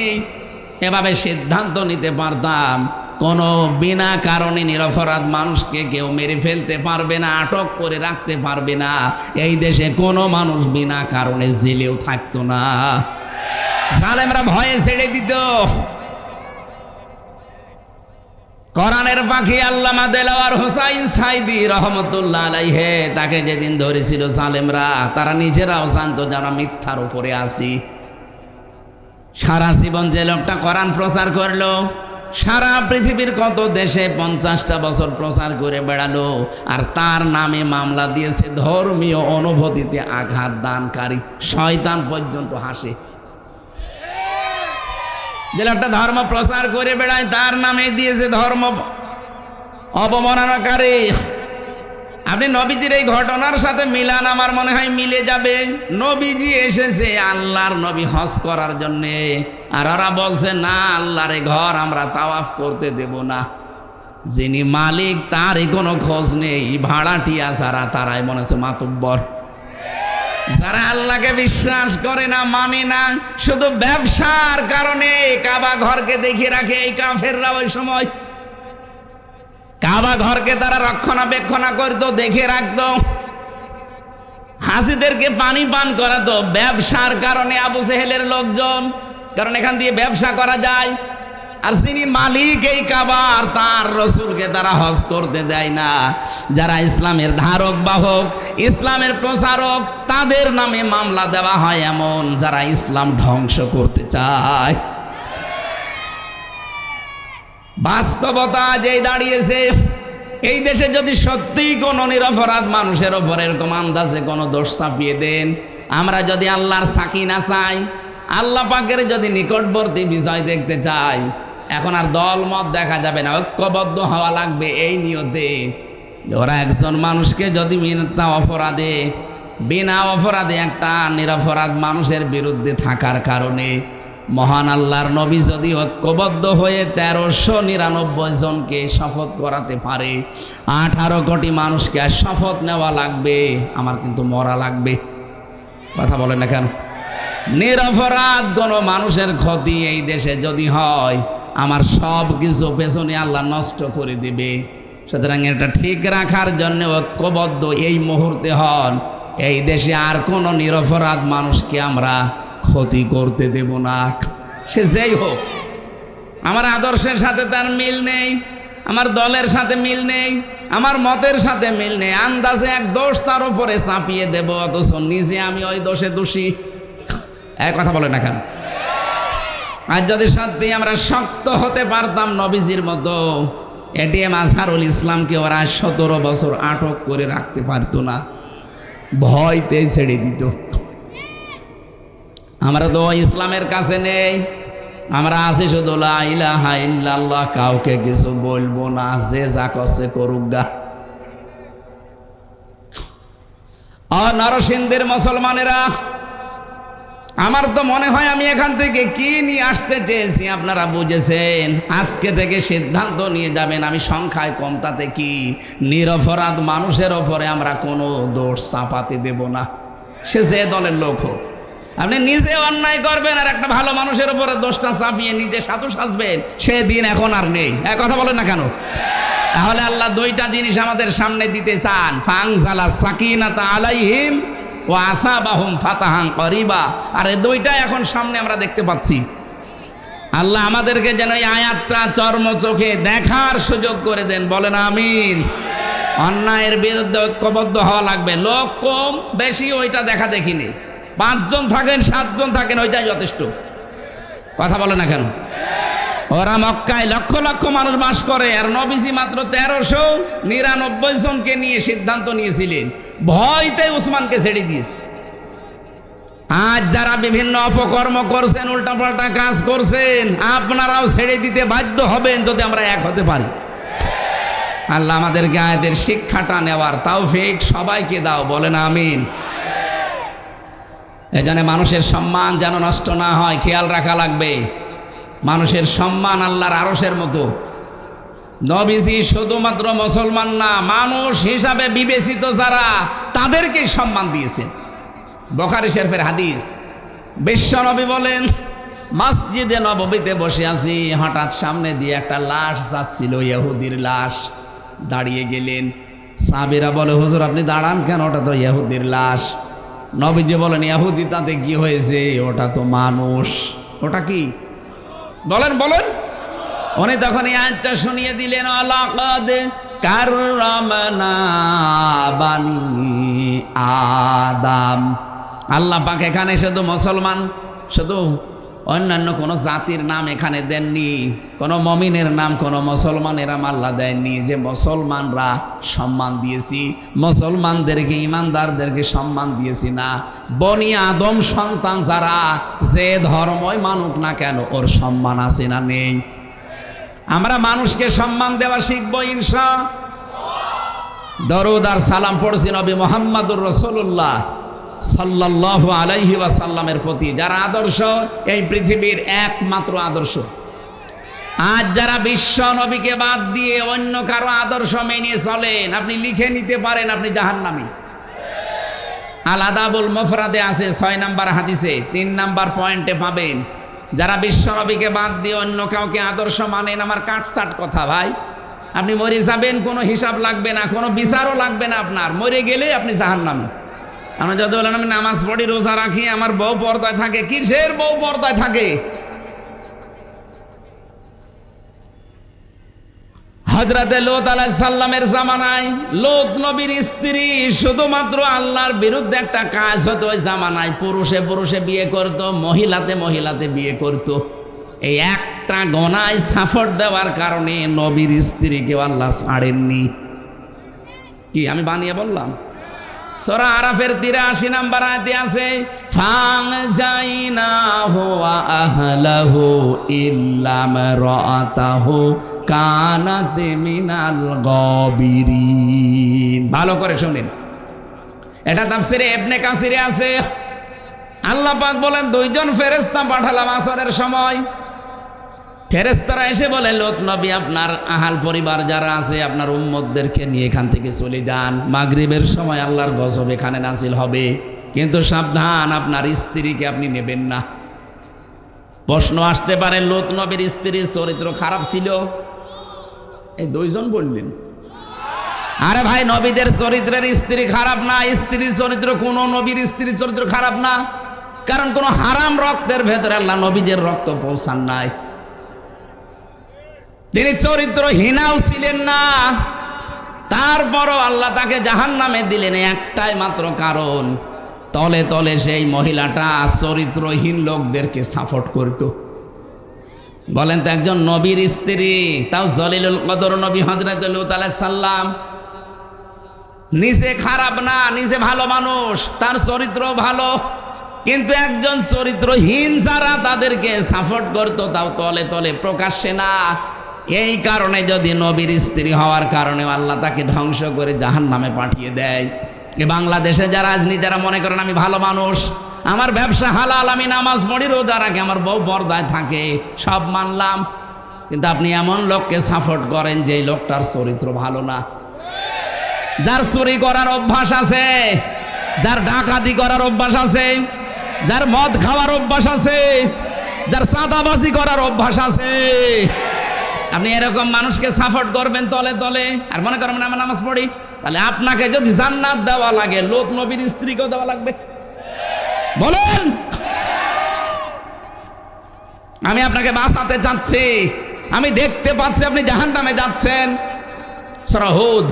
Speaker 1: এভাবে সিদ্ধান্ত নিতে পারতাম, কোনো বিনা কারণে নিরপরাধ মানুষকে কেউ মেরে ফেলতে পারবে না, আটক করে রাখতে পারবে না, এই দেশে কোনো মানুষ বিনা কারণে জেলেও থাকতো না। জালেমরা ভয়ে ছেড়ে দিত। কোরআনের পাখি আল্লামা দেলাওয়ার হোসাইন সাইদি রহমতুল্লাহ আলাইহি, তাকে যেদিন ধরেছিল জালেমরা, তারা নিজেরাও জানতো যারা মিথ্যার উপরে আসি। সারা জীবন যে লোকটা কোরআন প্রচার করলো, সারা পৃথিবীর কত দেশে 50টা বছর প্রচার করে বেড়ালো, আর তার নামে মামলা দিয়েছে ধর্মীয় অনুভূতিতে আঘাত দানকারী, শয়তান পর্যন্ত হাসে। যে লোকটা ধর্ম প্রচার করে বেড়ায়, তার নামে দিয়েছে ধর্ম অবমাননাকারী। আপনি নবীজির এই ঘটনার সাথে মিলান, আমার মনে হয় মিলে যাবে। নবীজি এসেছে আল্লাহর নবী হজ করার জন্যে, আর ওরা বলছে না, আল্লাহর ঘর আমরা তাওয়াফ করতে দেব না। যিনি মালিক তারই কোনো খোঁজ নেই, ভাড়াটিয়া যারা তারাই মনে হচ্ছে মাতুব্বর। যারা আল্লাহকে বিশ্বাস করে না, মানে না, শুধু ব্যবসার কারণে কাবা ঘরকে দেখিয়ে রাখে এই কাফেররা। ওই সময় কাবা ঘরকে তারা রক্ষণাবেক্ষণ করতো, দেখে রাখতো, হাসিদেরকে পানি পান করাতো ব্যবসার কারণে। আবু জেহেলের লোকজন, কারণ এখান দিয়ে ব্যবসা করা যায়। আর যিনি মালিক এই কাবার, তার রসুলকে তারা হজ করতে দেয় না। যারা ইসলামের ধারক বাহক, ইসলামের প্রচারক, তাদের নামে মামলা দেওয়া হয় এমন যারা ইসলাম ধ্বংস করতে চায়। বাস্তবতা যেই দাঁড়িয়েছে, এই দেশে যদি সত্যিই কোনো নিরপরাধ মানুষের ওপর এরকম আন্দাজে কোনো দোষ চাপিয়ে দেন, আমরা যদি আল্লাহর সাকিনা চাই, আল্লাহ পাকের যদি নিকটবর্তী বিজয় দেখতে চাই, এখন আর দল মত দেখা যাবে না, ঐক্যবদ্ধ হওয়া লাগবে এই নিয়তে। ওরা একজন মানুষকে যদি বিনা অপরাধে একটা নিরপরাধ মানুষের বিরুদ্ধে থাকার কারণে মহান আল্লাহর নবী যদি ঐক্যবদ্ধ হয়ে 1399 জনকে শপথ করাতে পারে, 18 কোটি মানুষকে আর শপথ নেওয়া লাগবে, আমার কিন্তু মরা লাগবে। কথা বলেন না কেন? নিরপরাধ কোনো মানুষের ক্ষতি এই দেশে যদি হয়, আমার সব কিছু পেছনে আল্লাহ নষ্ট করে দিবে। সুতরাং এটা ঠিক রাখার জন্য ঐক্যবদ্ধ এই মুহূর্তে হন। এই দেশে আর কোনো নিরপরাধ মানুষকে আমরা ক্ষতি করতে দেব না, সে যেই হোক। আমার আদর্শের সাথে তার মিল নেই, আমার দলের সাথে মিল নেই, আমার মতের সাথে মিল নেই, আন্দাজে এক দোষ তার উপরে চাপিয়ে দেব, অথচ নিজে আমি ওই দোষে দোষী। এক কথা বলে না কেন? আর যদি সত্যি আমরা শক্ত হতে পারতাম নবীজির মতো, এটিএম আজহারুল ইসলামকে ওরা 17 বছর আটক করে রাখতে পারতো না, ভয়তে ছেড়ে দিত। আমরা তো ইসলামের কাছে নেই, আমরা আছি শুধু লা ইলাহা ইল্লাল্লাহ, কাউকে কিছু বলবো না, যে যা করছে করুক গা। নরসিংদীর মুসলমানেরা, আমার তো মনে হয় আমি এখান থেকে কি নিয়ে আসতে চেয়েছি আপনারা বুঝেছেন। আজকে থেকে সিদ্ধান্ত নিয়ে যাবেন, আমি সংখ্যায় কম তাতে কি, নিরপরাধ মানুষের ওপরে আমরা কোনো দোষ চাপাতে দেব না, সে যে দলের লোক হোক। আপনি নিজে অন্যায় করবেন আর একটা ভালো মানুষের উপরে দোষটা চাপিয়ে নিজে সাধু সাজবেন, সে দিন এখন আর নেই। এক কথা বলেন না কেন? তাহলে আল্লাহ দুইটা জিনিস আমাদের সামনে দিতে চান, ফাংজালা সাকিনাতা আলাইহিম ওয়া আসাবাহুম ফাতাহান করিবা। আর এই দুইটা এখন সামনে আমরা দেখতে পাচ্ছি। আল্লাহ আমাদেরকে যেন এই আয়াতটা চর্ম চোখে দেখার সুযোগ করে দেন, বলেন আমিন। অন্যায়ের বিরুদ্ধে ঐক্যবদ্ধ হওয়া লাগবে। লোক কম বেশি ওইটা দেখা দেখিনি, 5 জন থাকেন 7 জন থাকেন, ওইটাই যথেষ্ট। কথা বলে না কেন? ওরা মক্কায় লক্ষ লক্ষ মানুষ বাস করে, আর নবীজি মাত্র 1399 জনকে নিয়ে সিদ্ধান্ত নিয়েছিলেন, ভয়তে উসমানকে ছেড়ে দিয়েছে। আজ যারা বিভিন্ন অপকর্ম করছেন, উল্টাপাল্টা কাজ করছেন, আপনারাও ছেড়ে দিতে বাধ্য হবেন যদি আমরা এক হতে পারি। আল্লাহ আমাদেরকে আয়াতের শিক্ষাটা নেওয়ার তৌফিক সবাইকে দাও, বলেন আমিন। এজন্য মানুষের সম্মান যেন নষ্ট না হয়, খেয়াল রাখা লাগবে। মানুষের সম্মান আল্লাহর আরশের মতো। নবীজি শুধুমাত্র মুসলমান না, মানুষ হিসাবে বিবেচিত যারা, তাদেরকেই সম্মান দিয়েছেন। বুখারী শরীফের হাদিস, বিশ্ব নবী বলেন, মসজিদে নববীতে বসে আছি, হঠাৎ সামনে দিয়ে একটা লাশ যাচ্ছিল, ইহুদির লাশ। দাঁড়িয়ে গেলেন। সাহাবীরা বলে, হুজুর আপনি দাঁড়ান কেন? ওটা তো ইহুদির লাশ। নবীজি বলেন, ইহুদি তাতে কি হয়েছে? ওটা তো মানুষ। ওটা কি? বলেন বলেন। উনি তখন এই আয়াতটা শুনিয়ে দিলেন, লাকাদ কাররামনা বানি আদম। আল্লাহ পাক এখানে শুধু মুসলমান, শুধু অন্যান্য কোনো জাতির নাম এখানে দেননি, কোনো মমিনের নাম কোনো মুসলমানের নাম আল্লাহ দেননি। যে মুসলমানরা সম্মান দিয়েছি, মুসলমানদেরকে, ইমানদারদেরকে সম্মান দিয়েছি না, বনি আদম সন্তান যারা, যে ধর্মই মানুক না কেন, ওর সম্মান আছে না নেই? আমরা মানুষকে সম্মান দেওয়া শিখবো ইনশাআল্লাহ। দরুদ আর সালাম পড়ছি নবী মুহাম্মদুর রাসূলুল্লাহ সাল্লাল্লাহু আলাইহি ওয়াসাল্লামের প্রতি, যার আদর্শ এই পৃথিবীর একমাত্র আদর্শ। আজ যারা বিশ্ব নবীকে বাদ দিয়ে অন্য কারো আদর্শ মেনে চলেন, আপনি লিখে নিতে পারেন আপনি জাহান্নামী। আল আদাবুল মুফরাদে আছে 6 নাম্বার হাদিসে 3 নাম্বার পয়েন্টে পাবেন। যারা বিশ্ব নবীকে বাদ দিয়ে অন্য কাউকে আদর্শ মানেন, আমার কাটসাট কথা ভাই, আপনি মরে যাবেন, কোনো হিসাব লাগবে না, কোনো বিচারও লাগবে না আপনার, মরে গেলে আপনি জাহান্নামী। আমরা যদি বলেন আমি নামাজ পড়ি, রোজা রাখি, আমার বউ পর্দায় থাকে, কিসের বউ পর্দায় থাকে? হযরতে লূত আলাইহিস সালামের জামানায় লূত নবীর স্ত্রী শুধুমাত্র আল্লাহর বিরুদ্ধে একটা কাজ হতো, ওই জামানায় পুরুষে পুরুষে বিয়ে করত, মহিলাতে মহিলাতে বিয়ে করত। এই একটা গনায় সাপোর্ট দেওয়ার কারণে নবীর স্ত্রীকে আল্লাহ ছাড়েননি। কি আমি বানিয়ে বললাম? সূরা আরাফের 83 নাম্বার আয়াতে আছে, ফাংজাইনাহু ওয়া আহলাহু ইল্লা মারাতাহু কানাত মিনাল গাবিরিন। ভালো করে শুনেন, এটা তাফসিরে ইবনে কাসিরে আছে। আল্লাহ পাক বলেন, 2 জন ফেরেশতা পাঠালাম আসরের সময়। ফেরেশতারা এসে বলে, লূত নবী আপনার আহাল পরিবার যারা আছে, আপনার উম্মতদেরকে নিয়ে এখান থেকে চলে যান, মাগরিবের সময় আল্লাহর গজব এখানে নাজিল হবে, কিন্তু সাবধান, আপনার স্ত্রীকে আপনি নেবেন না। প্রশ্ন আসতে পারে, লূত নবীর স্ত্রীর চরিত্র খারাপ ছিল? এই দুইজন বললেন। আরে ভাই, নবীদের চরিত্রের স্ত্রী খারাপ না, স্ত্রীর চরিত্র, কোন নবীর স্ত্রীর চরিত্র খারাপ না। কারণ কোন হারাম রক্তের ভেতরে আল্লাহ নবীদের রক্ত পৌঁছান নাই। তিনি চরিত্রহীনাও ছিলেন না, তারপরও আল্লাহ তাকে জাহান্নামে দিলেন একটাই মাত্র কারণ, তলে তলে সেই মহিলাটা চরিত্রহীন লোকদেরকে সাপোর্ট করত। বলেন তো, একজন নবীর স্ত্রী, তাও জলিলুল কদর নবী হযরত লূত আলাইহিস সালাম, নিজে খারাপ না, নিজে ভালো মানুষ, তার চরিত্র ভালো, কিন্তু একজন চরিত্রহীন যারা তাদেরকে সাপোর্ট করতো, তাও তলে তলে প্রকাশ্যে না। এই কারণে যদি নবীর স্ত্রী হওয়ার কারণে আল্লাহ তাকে ধ্বংস করে জাহান্নামে পাঠিয়ে দেয়। এ বাংলাদেশে যারা যারা মনে করেন আমি ভালো মানুষ, আমার ব্যবসা হালাল, আমি নামাজ পড়ি, রোজা রাখি, আমার বউ পর্দায় থাকে, সব মানলাম, কিন্তু আপনি এমন লোককে সাপোর্ট করেন যে লোকটার চরিত্র ভালো না, যার চুরি করার অভ্যাস আছে, যার ডাকাতি করার অভ্যাস আছে, যার মদ খাওয়ার অভ্যাস আছে, যার চাঁদাবাজি করার অভ্যাস আছে, আপনি এরকম মানুষকে সাপোর্ট করবেন তলে তলে, আর মনে করবেন আমি নামাজ পড়ি। তাহলে আপনাকে যদি জান্নাত দেওয়া লাগে, লূত নবীর স্ত্রীকেও দেওয়া লাগবে? বলেন। আমি আপনাকে বাঁচাতে চাচ্ছি, আমি দেখতে পাচ্ছি আপনি জাহান্নামে যাচ্ছেন। সূরা হুদ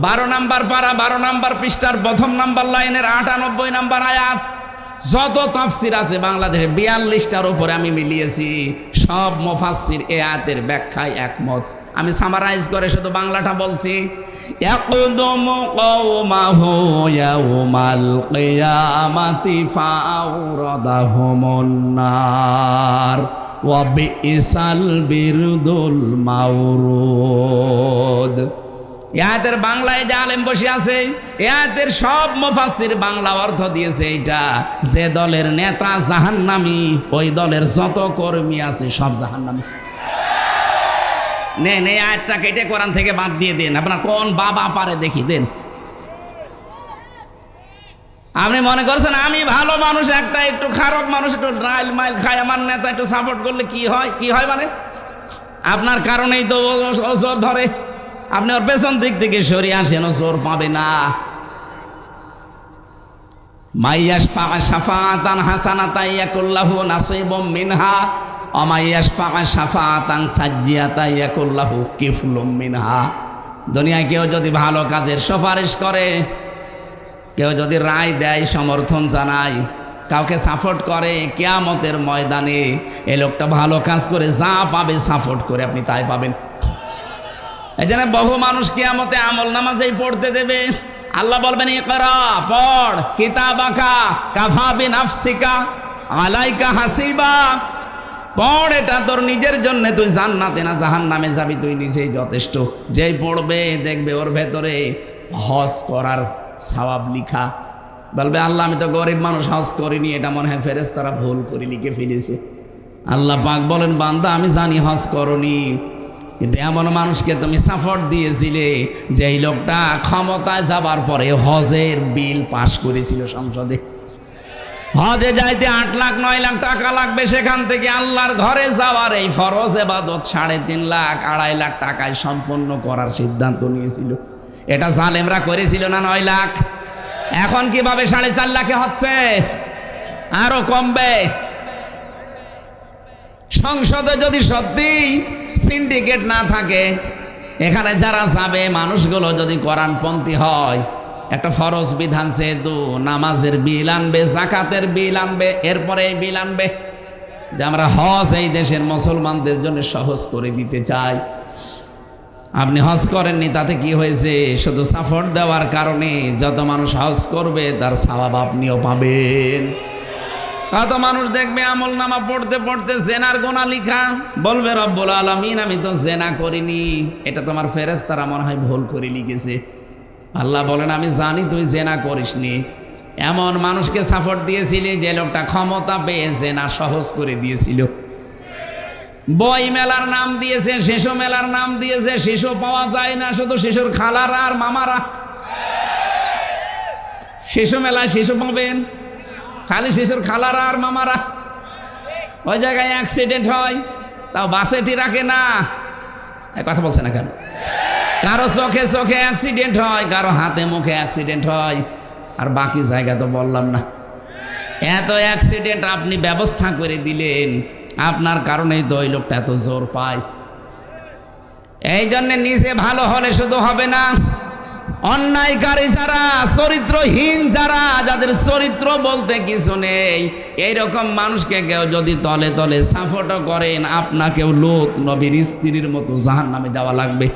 Speaker 1: 12 নম্বর পারা 12 নম্বর পৃষ্ঠার 1 নম্বর লাইনের 98 নম্বর আয়াত। যত তাফসির আছে বাংলাদেশে 42টার উপরে আমি মিলিয়েছি, সব মুফাসসির এই আয়াতের ব্যাখ্যায় একমত। আমি সামারাইজ করে শুধু বাংলাটা বলছি। ইয়াকুদুমু কওমাহু ইয়াউমাল কিয়ামাতি ফাআওরাদাহুমুন নার ওয়া বিইসাল বিরদুল মাওরুদ। আয়াতের বাংলায় যে আলেম বসে আছে, আয়াতের সব মুফাসসির বাংলা অর্থ দিয়েছে এইটা, যে দলের নেতা জাহান্নামী, ওই দলের যত কর্মী আছে সব জাহান্নামী। নেন এই আয়াতটা কেটে কোরআন থেকে বাদ দিয়ে দেন, আপনার কোন বাবা পারে দেখি দেন। আপনি মনে করছেন আমি ভালো মানুষ, একটা একটু খারাপ মানুষ একটু রাইল মাইল খায়, আমার নেতা একটু সাপোর্ট করলে কি হয়? কি হয় মানে আপনার কারণেই তো জোর ধরে, আপনি ওর পেছন দিক থেকে সরিয়ে আসেন, জোর পাবে না। মাইয়াশফা শাফাআতান হাসানাতান ইয়াকুল্লাহু নাসিবুম মিনহা ওয়া মাইয়াশফা শাফাআতান সাজ্জিয়াতান ইয়াকুল্লাহু কিফলুম মিনহা। দুনিয়ায় কেউ যদি ভালো কাজের সুপারিশ করে, কেউ যদি রায় দেয়, সমর্থন জানায়, কাউকে সাপোর্ট করে, কিয়ামতের ময়দানে এই লোকটা ভালো কাজ করে যা পাবে সাপোর্ট করে আপনি তাই পাবেন। এই জন্য বহু মানুষ কিয়ামতে আমল নামাজেই পড়তে দেবে। আল্লাহ বলবেন ইকরা, পড়, কিতাবাকা কাফা বিনাফসিকা আলাইকা হাসিবা, পড়, এটা তোর নিজের জন্য, তুই জান্নাতে না জাহান্নামে যাবি, তুই নিজেই যথেষ্ট। যেই পড়বে দেখবে ওর ভেতরে হজ করার সওয়াব লিখা। বলবে আল্লাহ আমি তো গরিব মানুষ, হজ করিনি, এটা মনে হয় ফেরেশতারা ভুল করে লিখে ফেলেছে। আল্লাহ পাক বলেন বান্দা আমি জানি হজ করনি, কিন্তু এমন মানুষকে তুমি সাপোর্ট দিয়েছিলে যে এই লোকটা ক্ষমতায় যাবার পরে হজের বিল পাশ করেছিল সংসদে। হজে যাইতে 8 লাখ 9 লাখ টাকা লাগবে, সেখান থেকে আল্লাহর ঘরে যাওয়ার এই ফরজ ইবাদত 3.5 লাখ 2.5 লাখ টাকায় সম্পন্ন করার সিদ্ধান্ত নিয়েছিল। এটা জালেমরা করেছিল না 9 লাখ? এখন কিভাবে 4.5 লাখে হচ্ছে? আরো কমবে। সংসদে যদি সত্যি সিন্ডিকেট না থাকে, এখানে যারা যাবে মানুষগুলো যদি কোরআনপন্থী হয়, একটা ফরজ বিধান যেহেতু নামাজের বিল আনবে, যাকাতের বিল আনবে, এরপরে এই বিল আনবে যে আমরা হজ এই দেশের মুসলমানদের জন্য সহজ করে দিতে চাই। আপনি হজ করেননি, তাতে কি হয়েছে? শুধু সাপোর্ট দেওয়ার কারণে যত মানুষ হজ করবে তার সওয়াব আপনিও পাবেন। কত মানুষ দেখবে আমল নামা পড়তে পড়তে জেনার গোনা লিখা, বলবে রব্বুল আলামিন আমি তো জেনা করিনি, এটা তোমার ফেরেশতারা মনে হয় ভুল করে লিখেছে। আল্লাহ বলেন আমি জানি তুই জেনা করিসনি। এমন মানুষকে সাপোর্ট দিয়েছিলি যে লোকটা ক্ষমতা পেয়ে জেনা সহজ করে দিয়েছিল। বই মেলার নাম দিয়েছে, শিশু মেলার নাম দিয়েছে, শিশু পাওয়া যায় না, শুধু শিশুর খালারা আর মামারা। শিশু মেলায় শিশু পাবেন, খালি শিশুর খালারা আর মামারা। ওই জায়গায় অ্যাক্সিডেন্ট হয়, তাও বাসেটি রাখে না। কথা বলছে না কেন? কারো চোখে চোখে অ্যাক্সিডেন্ট হয়, কারো হাতে মুখে অ্যাক্সিডেন্ট হয়, আর বাকি জায়গা তো বললাম না। এত অ্যাক্সিডেন্ট আপনি ব্যবস্থা করে দিলেন, আপনার কারণেই তো ওই লোকটা এত জোর পায়। এই জন্য নিজে ভালো হলে শুধু হবে না, অন্যায়কারী যারা, চরিত্রহীন যারা, যাদের চরিত্র বলতে কিছু নেই, এইরকম মানুষকে কেউ যদি তলে তলে সাপোর্টও করেন, আপনাকেও লোক নবীর স্ত্রীর মতো জাহান্নামে যাওয়া লাগবে।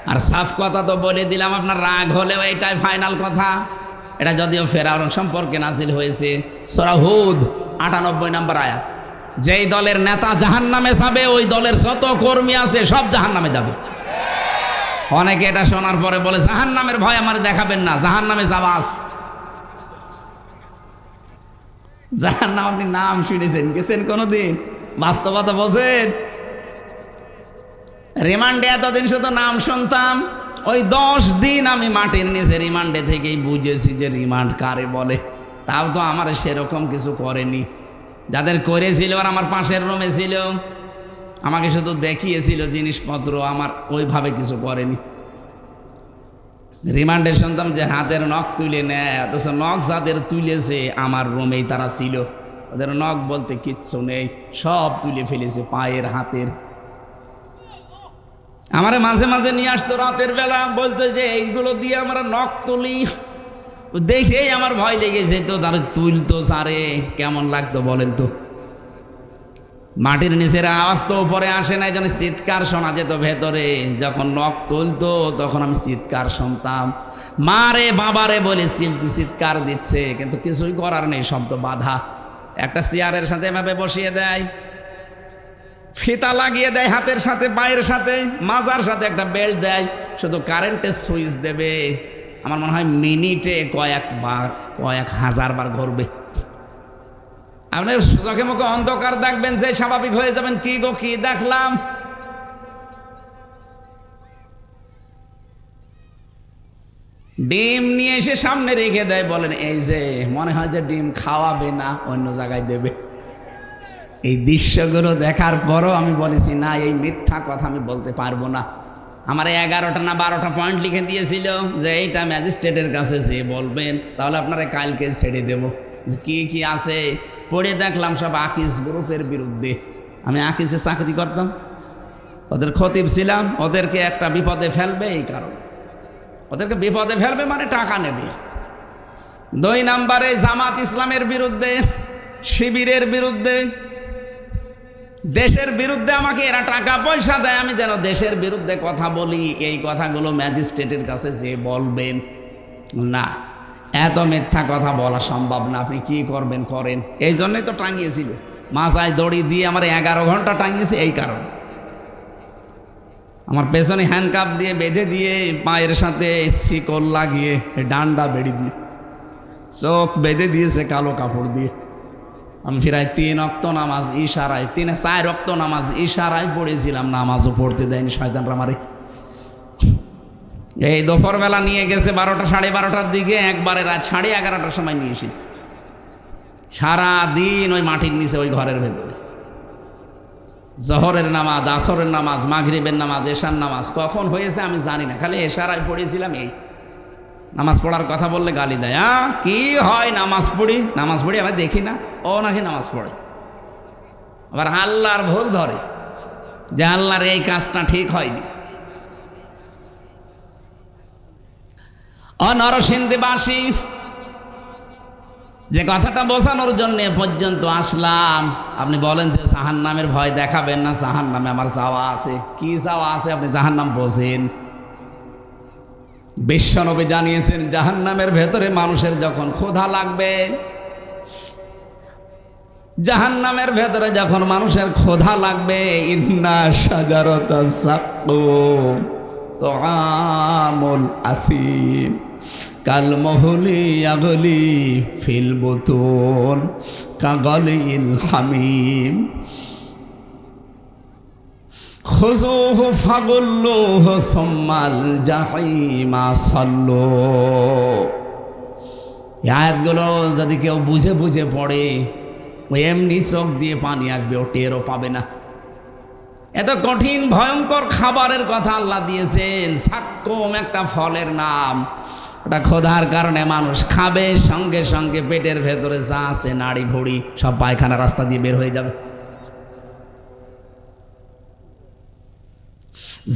Speaker 1: আর সাফ কথা তো বলে দিলাম, আপনার রাগ হলেও এটাই ফাইনাল কথা। এটা যদিও ফেরাউন সম্পর্কে নাজিল হয়েছে, সূরা হুদ ৯৮ নম্বর আয়াত। যেই দলের নেতা জাহান্নামে যাবে, ওই দলের যত কর্মী আছে সব জাহান্নামে যাবে। অনেকে এটা শোনার পরে বলে জাহান্নামের ভয় আমার দেখাবেন না, জাহান্নামে যাওয়া আছে। জাহান্নাম আপনি নাম শুনেছেন, গেছেন কোনোদিন? বাস্তবতা বোঝেন? রিমান্ডে এতদিন শুধু নাম শুনতাম, ওই 10 দিন আমি মাটির নিচে রিমান্ডে থেকেই বুঝেছি যে রিমান্ড কারে বলে। তাও তো আমার সেরকম কিছু করেনি। যাদের করেছিল আর আমার পাশের রুমে ছিল, আমাকে শুধু দেখিয়েছিল জিনিসপত্র, আমার ওইভাবে কিছু করেনি। রিমান্ডে শুনতাম যে হাতের নখ তুলে নেয়, অথচ নখ যাদের তুলেছে আমার রুমেই তারা ছিল। ওদের নখ বলতে কিচ্ছু নেই, সব তুলে ফেলেছে, পায়ের হাতের। আমারে মাঝে মাঝে নিয়ে আসতো রাতের বেলা, বলতো যে এইগুলো দিয়ে আমরা নখ তুলি। দেখেই আমার ভয় লেগে যেত, তারা তুলতো সারে, কেমন লাগতো বলেন তো? মাটির নিচের আওয়াজ তো উপরে আসে না, এই জন্য চিৎকার শোনা যেত ভেতরে। যখন নখ তুলতো তখন আমি চিৎকার শুনতাম, মারে বাবারে বলে চিৎকার দিচ্ছে, কিন্তু কিছুই করার নেই, শব্দ বাধা। একটা চেয়ারের সাথে এভাবে বসিয়ে দেয়, ফিতা লাগিয়ে দেয় হাতের সাথে, পায়ের সাথে, মাজার সাথে একটা বেল্ট দেয়, শুধু কারেন্টের সুইচ দেবে। আমার মনে হয় মিনিটে কয়েক হাজার বার ঘুরবে। আপনি চোখে মুখে অন্ধকার দেখবেন, যে স্বাভাবিক হয়ে যাবেন, কি গো কি দেখলাম। ডিম নিয়ে এসে সামনে রেখে দেয়, বলেন এই যে, মনে হয় যে ডিম খাওয়াবে না, অন্য জায়গায় দেবে। এই দৃশ্যগুলো দেখার পরও আমি বলেছি না, এই মিথ্যা কথা আমি বলতে পারবো না। আমার 11টা না 12টা পয়েন্ট লিখে দিয়েছিল যে এইটা ম্যাজিস্ট্রেটের কাছে যে বলবেন, তাহলে আপনারা কালকে ছেড়ে দেব। যে কি কি আছে পড়ে দেখলাম, সব আকিস গ্রুপের বিরুদ্ধে। আমি আকিসে চাকরি করতাম, ওদের খতিব ছিলাম। ওদেরকে একটা বিপদে ফেলবে, এই কারণে ওদেরকে বিপদে ফেলবে মানে টাকা নেবে। 2 নম্বরে জামাত ইসলামের বিরুদ্ধে, শিবিরের বিরুদ্ধে, দেশের বিরুদ্ধে আমাকে এরা টাকা পয়সা দেয়, আমি যেন দেশের বিরুদ্ধে কথা বলি। এই কথাগুলো ম্যাজিস্ট্রেটের কাছে যে বলবেন না, এত মিথ্যা কথা বলা সম্ভব না। আপনি কি করবেন করেন। এই জন্যই তো টাঙিয়েছিল, মাথায় দড়ি দিয়ে আমার 11 ঘন্টা টাঙিয়েছে। এই কারণে আমার পেছনে হ্যান্ডকাপ দিয়ে বেঁধে দিয়ে, পায়ের সাথে শিকল লাগিয়ে, ডান্ডা বেড়ি দিয়ে, চোখ বেঁধে দিয়েছে কালো কাপড় দিয়ে। আমি ফিরাই 3 ওয়াক্ত নামাজ ইশারায়, 4 ওয়াক্ত নামাজ ইশারায় পড়েছিলাম, নামাজও পড়তে দেয়নি শয়তানরা মারে। এই দুপুরবেলা নিয়ে গেছে 12টা সাড়ে 12টার দিকে, একবারে রাত 11:30টার সময় নিয়ে এসেছে। সারাদিন ওই মাটির নিচে, ওই ঘরের ভেতরে। জহরের নামাজ, আসরের নামাজ, মাগরিবের নামাজ, এশার নামাজ কখন হয়েছে আমি জানি না, খালি এশারায় পড়েছিলাম। এই নামাজ পড়ার কথা বললে গালি দেয়। কি হয় নামাজ পড়ি, নামাজ পড়ি, আবার দেখি না ও নাকি নামাজ পড়ে। আবার আল্লাহর ভুল ধরে যে আল্লাহর এই কাজটা ঠিক হয়নি। নরসিংদীবাসী, যে কথাটা বোঝানোর জন্য পর্যন্ত আসলাম, আপনি বলেন যে জাহান্নামের ভয় দেখাবেন না, জাহান্নামে আমার যাওয়া আছে। কি যাওয়া আছে আপনি জাহান্নাম বোঝেন? বিশ্বনবী জানিয়েছেন, জাহান্নামের ভেতরে মানুষের যখন ক্ষুধা লাগবে, জাহান্নামের ভেতরে যখন মানুষের ক্ষুধা লাগবে, ইন্না শাজারাতাস সাক্কুম তুআমুল আসিম কাল মুহলি ইয়াগলি ফিল বুতুন কাগালিল হামিম খুযুহু ফাগুল্লুহু সুম্মাল জাহিমা সাল্লু। এই আয়াতগুলো যদি কেউ বুঝে বুঝে পড়ে, ওই এমনি চোখ দিয়ে পানি আসবে, ও টেরও পাবে না। এত কঠিন ভয়ঙ্কর খাবারের কথা আল্লাহ দিয়েছেন। সাক্কুম একটা ফলের নাম, ওটা ক্ষুধার কারণে মানুষ খাবে, সঙ্গে সঙ্গে পেটের ভেতরে যা আছে নাড়ি ভুড়ি সব পায়খানা রাস্তা দিয়ে বের হয়ে যাবে।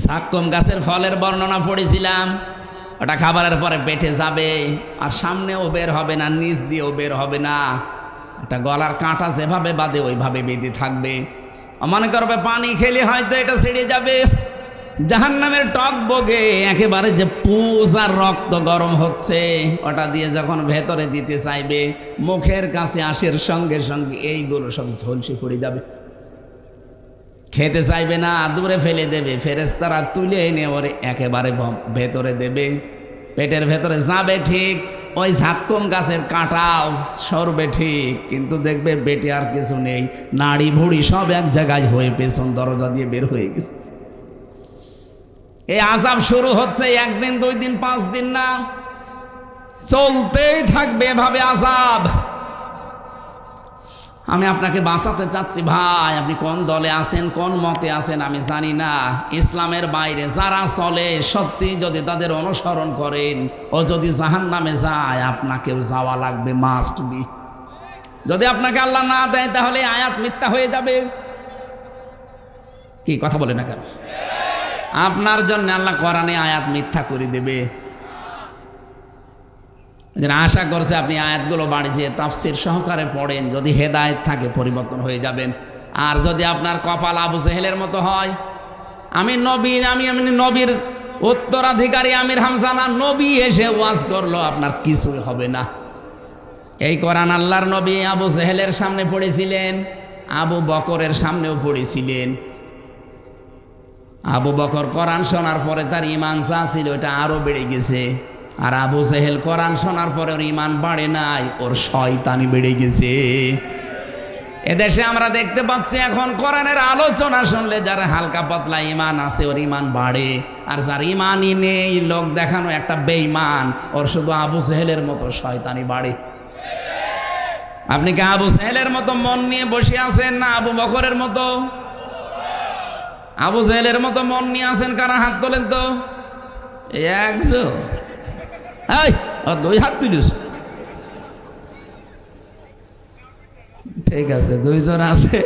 Speaker 1: জাক্কুম গাছের ফলের বর্ণনা পড়েছিলাম। ওটা খাবারের পরে পেটে যাবে, আর সামনেও বের হবে না, নিচ দিয়েও বের হবে না। একটা গলার কাঁটা যেভাবে বাঁধে ওইভাবে বেঁধে থাকবে। মনে করবে পানি খেলে হয়তো এটা ছেড়ে যাবে। জাহান্নামের টক বগে একেবারে যে পুষ আর রক্ত গরম হচ্ছে, ওটা দিয়ে যখন ভেতরে দিতে চাইবে, মুখের কাছে আসার সঙ্গে সঙ্গে এইগুলো সব ঝলসে পড়ে যাবে। খেতে চাইবে না, দূরে ফেলে দেবে। ফেরেশতারা তুলে এনে ওরে একেবারে ভেতরে দেবে। পেটের ভেতরে যাবে ঠিক, ওই জাক্কুম গাছের কাঁটাও সরবে ঠিক, কিন্তু দেখবে পেটে আর কিছু নেই, নাড়ি ভুড়ি সব এক জায়গায় হয়ে পেছন দরজা দিয়ে বের হয়ে গেছে। এই আযাব শুরু হচ্ছে 1 দিন 2 দিন 5 দিন না, চলতেই থাকবে এভাবে আযাব। আমি আপনাকে বাঁচাতে চাচ্ছি ভাই। আপনি কোন দলে আছেন, কোন মতে আছেন আমি জানি না। ইসলামের বাইরে যারা চলে, সত্যি যদি তাদের অনুসরণ করেন, ও যদি জাহান্নামে যায়, আপনাকেও যাওয়া লাগবে, মাস্ট বি। যদি আপনাকে আল্লাহ না দেয়, তাহলে আয়াত মিথ্যা হয়ে যাবে। কি কথা বলে না কেন? আপনার জন্য আল্লাহ কোরআনে আয়াত মিথ্যা করে দেবে। আশা করছে আপনি আয়াতগুলো বাড়িয়ে তাফসির সহকারে পড়েন, যদি হেদায়েত থাকে পরিবর্তন হয়ে যাবেন। আর যদি আপনার কপাল আবু জেহেলের মতো হয়, আমি নবীর উত্তরাধিকারী আমির হামজা না, নবী এসে ওয়াজ করলো, আপনার কিছুই হবে না। এই কোরআন আল্লাহর নবী আবু জেহেলের সামনে পড়েছিলেন, আবু বকরের সামনেও পড়েছিলেন। আবু বকর কোরআন শোনার পরে তার ঈমান যা ছিল এটা আরো বেড়ে গেছে, আর আবু জেহেল কোরআন শোনার পরে ওর ঈমান বাড়ে নাই, ওর শয়তানি বেড়ে গেছে। এদেশে আমরা দেখতে পাচ্ছি এখন কোরআনের আলোচনা শুনলে যারা হালকা পাতলা ঈমান আছে ওর ঈমান বাড়ে, আর যার ঈমানই নেই, লোক দেখানো একটা বেঈমান, ওর শুধু আবু জেহেলের মতো শয়তানি বাড়ে। আপনি কি আবু জেহেলের মতো মন নিয়ে বসে আছেন, না আবু বকরের মতো? আবু জেহেলের মতো মন নিয়ে আছেন কারা? হাত তোলেন তো। একজন, এই 2 হাত তুলিস। ঠিক আছে, 2 জন আছে,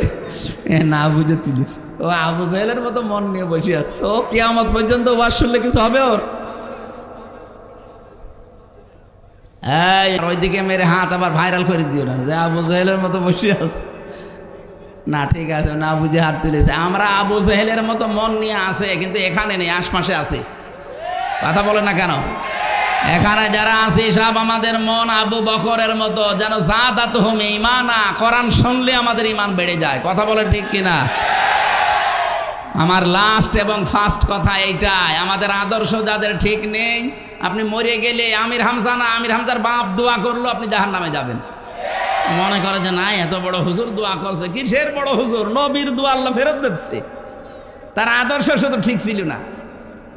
Speaker 1: না বুঝে তুলিস। ও আবু জেহেলের মতো মন নিয়ে বসে আছে, ও কিয়ামত পর্যন্ত ওয়াজ শুনলে কিছু হবে ওর? এই ওইদিকে মেরে হাত আবার ভাইরাল করে দিও না যে আবু জেহেলের মতো বসে আছে। না ঠিক আছে, না বুঝে হাত তুলেছে। আমরা আবু জেহেলের মতো মন নিয়ে আছে, কিন্তু এখানে নেই, আশপাশে আছে। কথা বলে না কেন? এখানে যারা আছি সব আমাদের মন আবু বকরের মতো, যেন যাদাতুহুম ঈমানা, কোরআন শুনলে আমাদের ঈমান বেড়ে যায়। কথা বলে ঠিক কিনা? আমার লাস্ট এবং ফার্স্ট কথা এইটাই, আমাদের আদর্শ যাদের ঠিক নেই, আপনি মরে গেলে আমির হামজা না, আমির হামজার বাপ দোয়া করলো, আপনি জাহান্নামে যাবেন। মনে করে যে না, এত বড় হুজুর দোয়া করছে, কিসের বড় হুজুর? নবীর দোয়া আল্লাহ ফেরত দিচ্ছে। তার আদর্শ শুধু ঠিক ছিল না,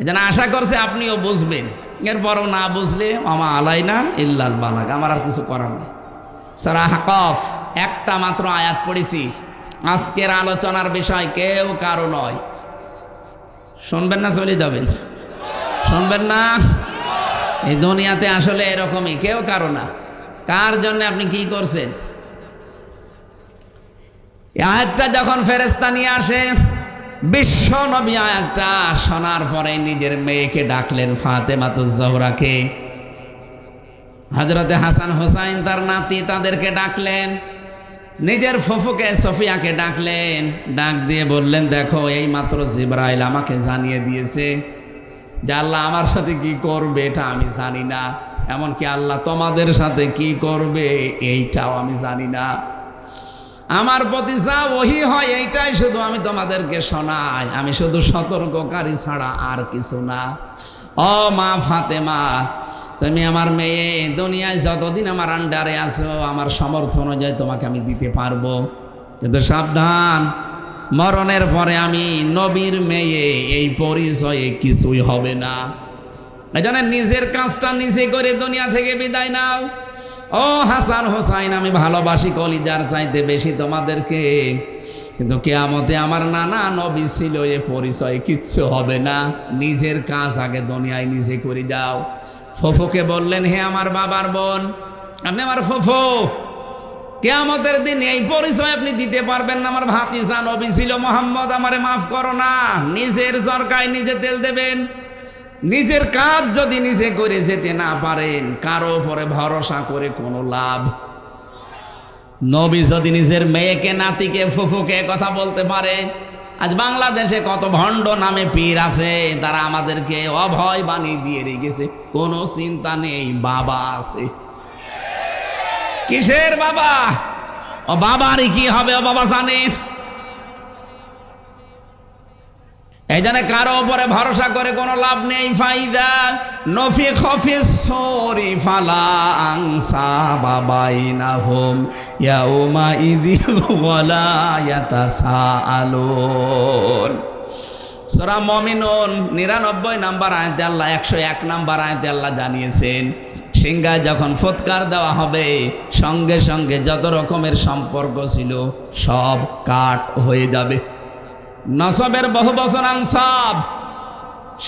Speaker 1: এজন্য আশা করছে আপনিও বুঝবেন। এরপরও না বুঝলে আমা আলাইনা ইল্লাল বালাগ, আমার আর কিছু করার নেই। সূরা আহকাফ একটা মাত্র আয়াত পড়েছি। আজকের আলোচনার বিষয় কেউ কারো নয়। শুনবেন না চলে যাবেন? শুনবেন না? এই দুনিয়াতে আসলে এরকমই, কেউ কারো না। কার জন্য আপনি কি করছেন? এই আয়াতটা যখন ফেরেশতা নিয়ে আসে, বিশ্ব নবী আয়াতটা শোনার পরে নিজের মেয়েকে ডাকলেন, ফাতেমাতুজ জহরাকে, হযরতে হাসান হোসাইন তার নাতি, তাদেরকে ডাকলেন, নিজের ফুফুকে সফিয়াকে ডাকলেন। ডাক দিয়ে বললেন, দেখো এই মাত্র জিবরাইল আমাকে জানিয়ে দিয়েছে যে আল্লাহ আমার সাথে কি করবে এটা আমি জানি না, এমনকি আল্লাহ তোমাদের সাথে কি করবে এইটাও আমি জানি না। আমার প্রতি যা ওহী হয় এইটাই শুধু আমি তোমাদেরকে শোনাই, আমি শুধু সতর্ককারী ছাড়া আর কিছু না। ও মা ফাতেমা, তুমি আমার মেয়ে, দুনিয়ায় যতদিন আমার আন্ডারে আছো, আমার সামর্থ্য অনুযায়ী তোমাকে আমি দিতে পারবো, কিন্তু সাবধান, মরণের পরে আমি নবীর মেয়ে, এই পরিচয়ে কিছুই হবে না। এজন্য নিজের কাজটা নিজে করে দুনিয়া থেকে বিদায় নাও। ও হাসান হোসাইন, আমি ভালোবাসি কলিজার চাইতে বেশি তোমাদেরকে, কিন্তু কিয়ামতে আমার নানা নবী ছিল, এ পরিচয় কিচ্ছু হবে না, নিজের কাজ আগে দুনিয়ায় নিজে করে যাও। ফুফুকে বললেন, হে আমার বাবার বোন, আপনি আমার ফুফু, কিয়ামতের দিন এই পরিচয় আপনি দিতে পারবেন না, আমার ভাতিজা নবী ছিল মোহাম্মদ, আমারে মাফ করো না। নিজের চরকায় নিজে তেল দেবেন। নিজের কাজ যদি নিজে করে যেতে না পারেন, কারো উপরে ভরসা করে কোনো লাভ। নবী যদি নিজের মেয়েকে, নাতিকে, ফুফুকে কথা বলতে পারে, আজ বাংলাদেশে কত ভণ্ড নামে পীর আছে, তারা আমাদেরকে অভয় বানিয়ে দিয়ে রেখেছে। কোনো চিন্তা নেই, বাবা আছে। কিসের বাবা? ও বাবারই কি হবে, ও বাবা জানে। এই জন্য কারো উপরে ভরসা করে কোনো লাভ নেই। ফাইদা নফি খফিস সরি ফালা আংসা বাবাইনাহুম ইয়াউমা ইযিল ওয়ালা ইয়াতাসাআলুন। সূরা মুমিনুন 99 নম্বর আয়াতে আল্লাহ, 101 নম্বর আয়াতে আল্লাহ জানিয়েছেন, সিংহায় যখন ফুৎকার দেওয়া হবে, সঙ্গে সঙ্গে যত রকমের সম্পর্ক ছিল সব কাট হয়ে যাবে। নসবের বহু বচন আনসাব,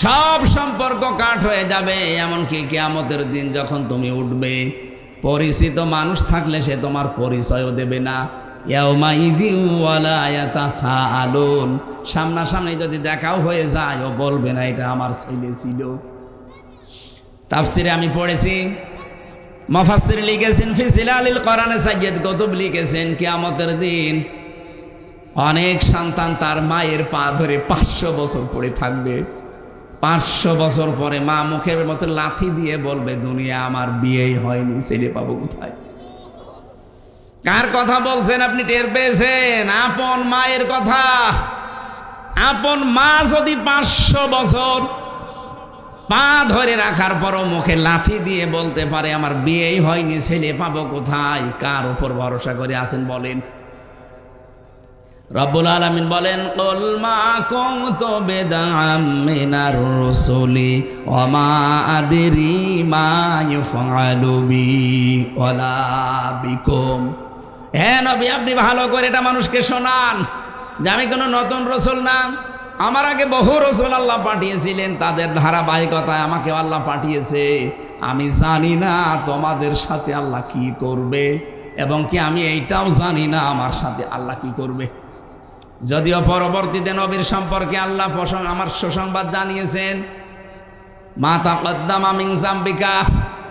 Speaker 1: সব সম্পর্ক কাট হয়ে যাবে। এমনকি কিয়ামতের দিন যখন তুমি উঠবে, পরিচিত মানুষ থাকলে সে তোমার পরিচয়ও দেবে না। ইয়াউমা ইযিন ওয়ালা ইয়াতাসাআলুন, সামনাসামনি যদি দেখাও হয়ে যায়, ও বলবে না এটা আমার ছেলে ছিল। তাফসিরে আমি পড়েছি, মুফাসসির লিখেছেন, ফি জিলালিল কোরআনে সাইয়্যিদ কুতুব লিখেছেন, কিয়ামতের দিন অনেক সন্তান তার মায়ের পা ধরে 500 বছর পড়ে থাকবে। 500 বছর পরে মা মুখের মতো লাথি দিয়ে বলবে, দুনিয়া আমার বিয়েই হয়নি, ছেলে পাবো কোথায়? কার কথা বলছেন আপনি টের পেয়েছেন? আপন মায়ের কথা। আপন মা যদি 500 বছর পা ধরে রাখার পরও মুখে লাথি দিয়ে বলতে পারে আমার বিয়েই হয়নি, ছেলে পাবো কোথায়? কার উপর ভরসা করে আছেন বলেন? রব্বুল আলামিন বলেন, কুল মা কুনতু বিদআম মিনার রাসূলি ওয়া মা আদরি মা ইউফআলু বি ওয়ালা বিকুম। হে নবী, আপনি ভালো করে এটা মানুষকে শোনান যে আমি কোনো নতুন রাসূল না, আমার আগে বহু রাসূল আল্লাহ পাঠিয়েছিলেন, তাদের ধারাবাহিকতায় আমাকে আল্লাহ পাঠিয়েছে। আমি জানি না তোমাদের সাথে আল্লাহ কি করবে, এবং কি আমি এইটাও জানি না আমার সাথে আল্লাহ কি করবে। যদিও পরবর্তীতে নবীর সম্পর্কে আল্লাহ আমার সুসংবাদ জানিয়েছেন, মা তাকদ্দামা মিন যামবিকা,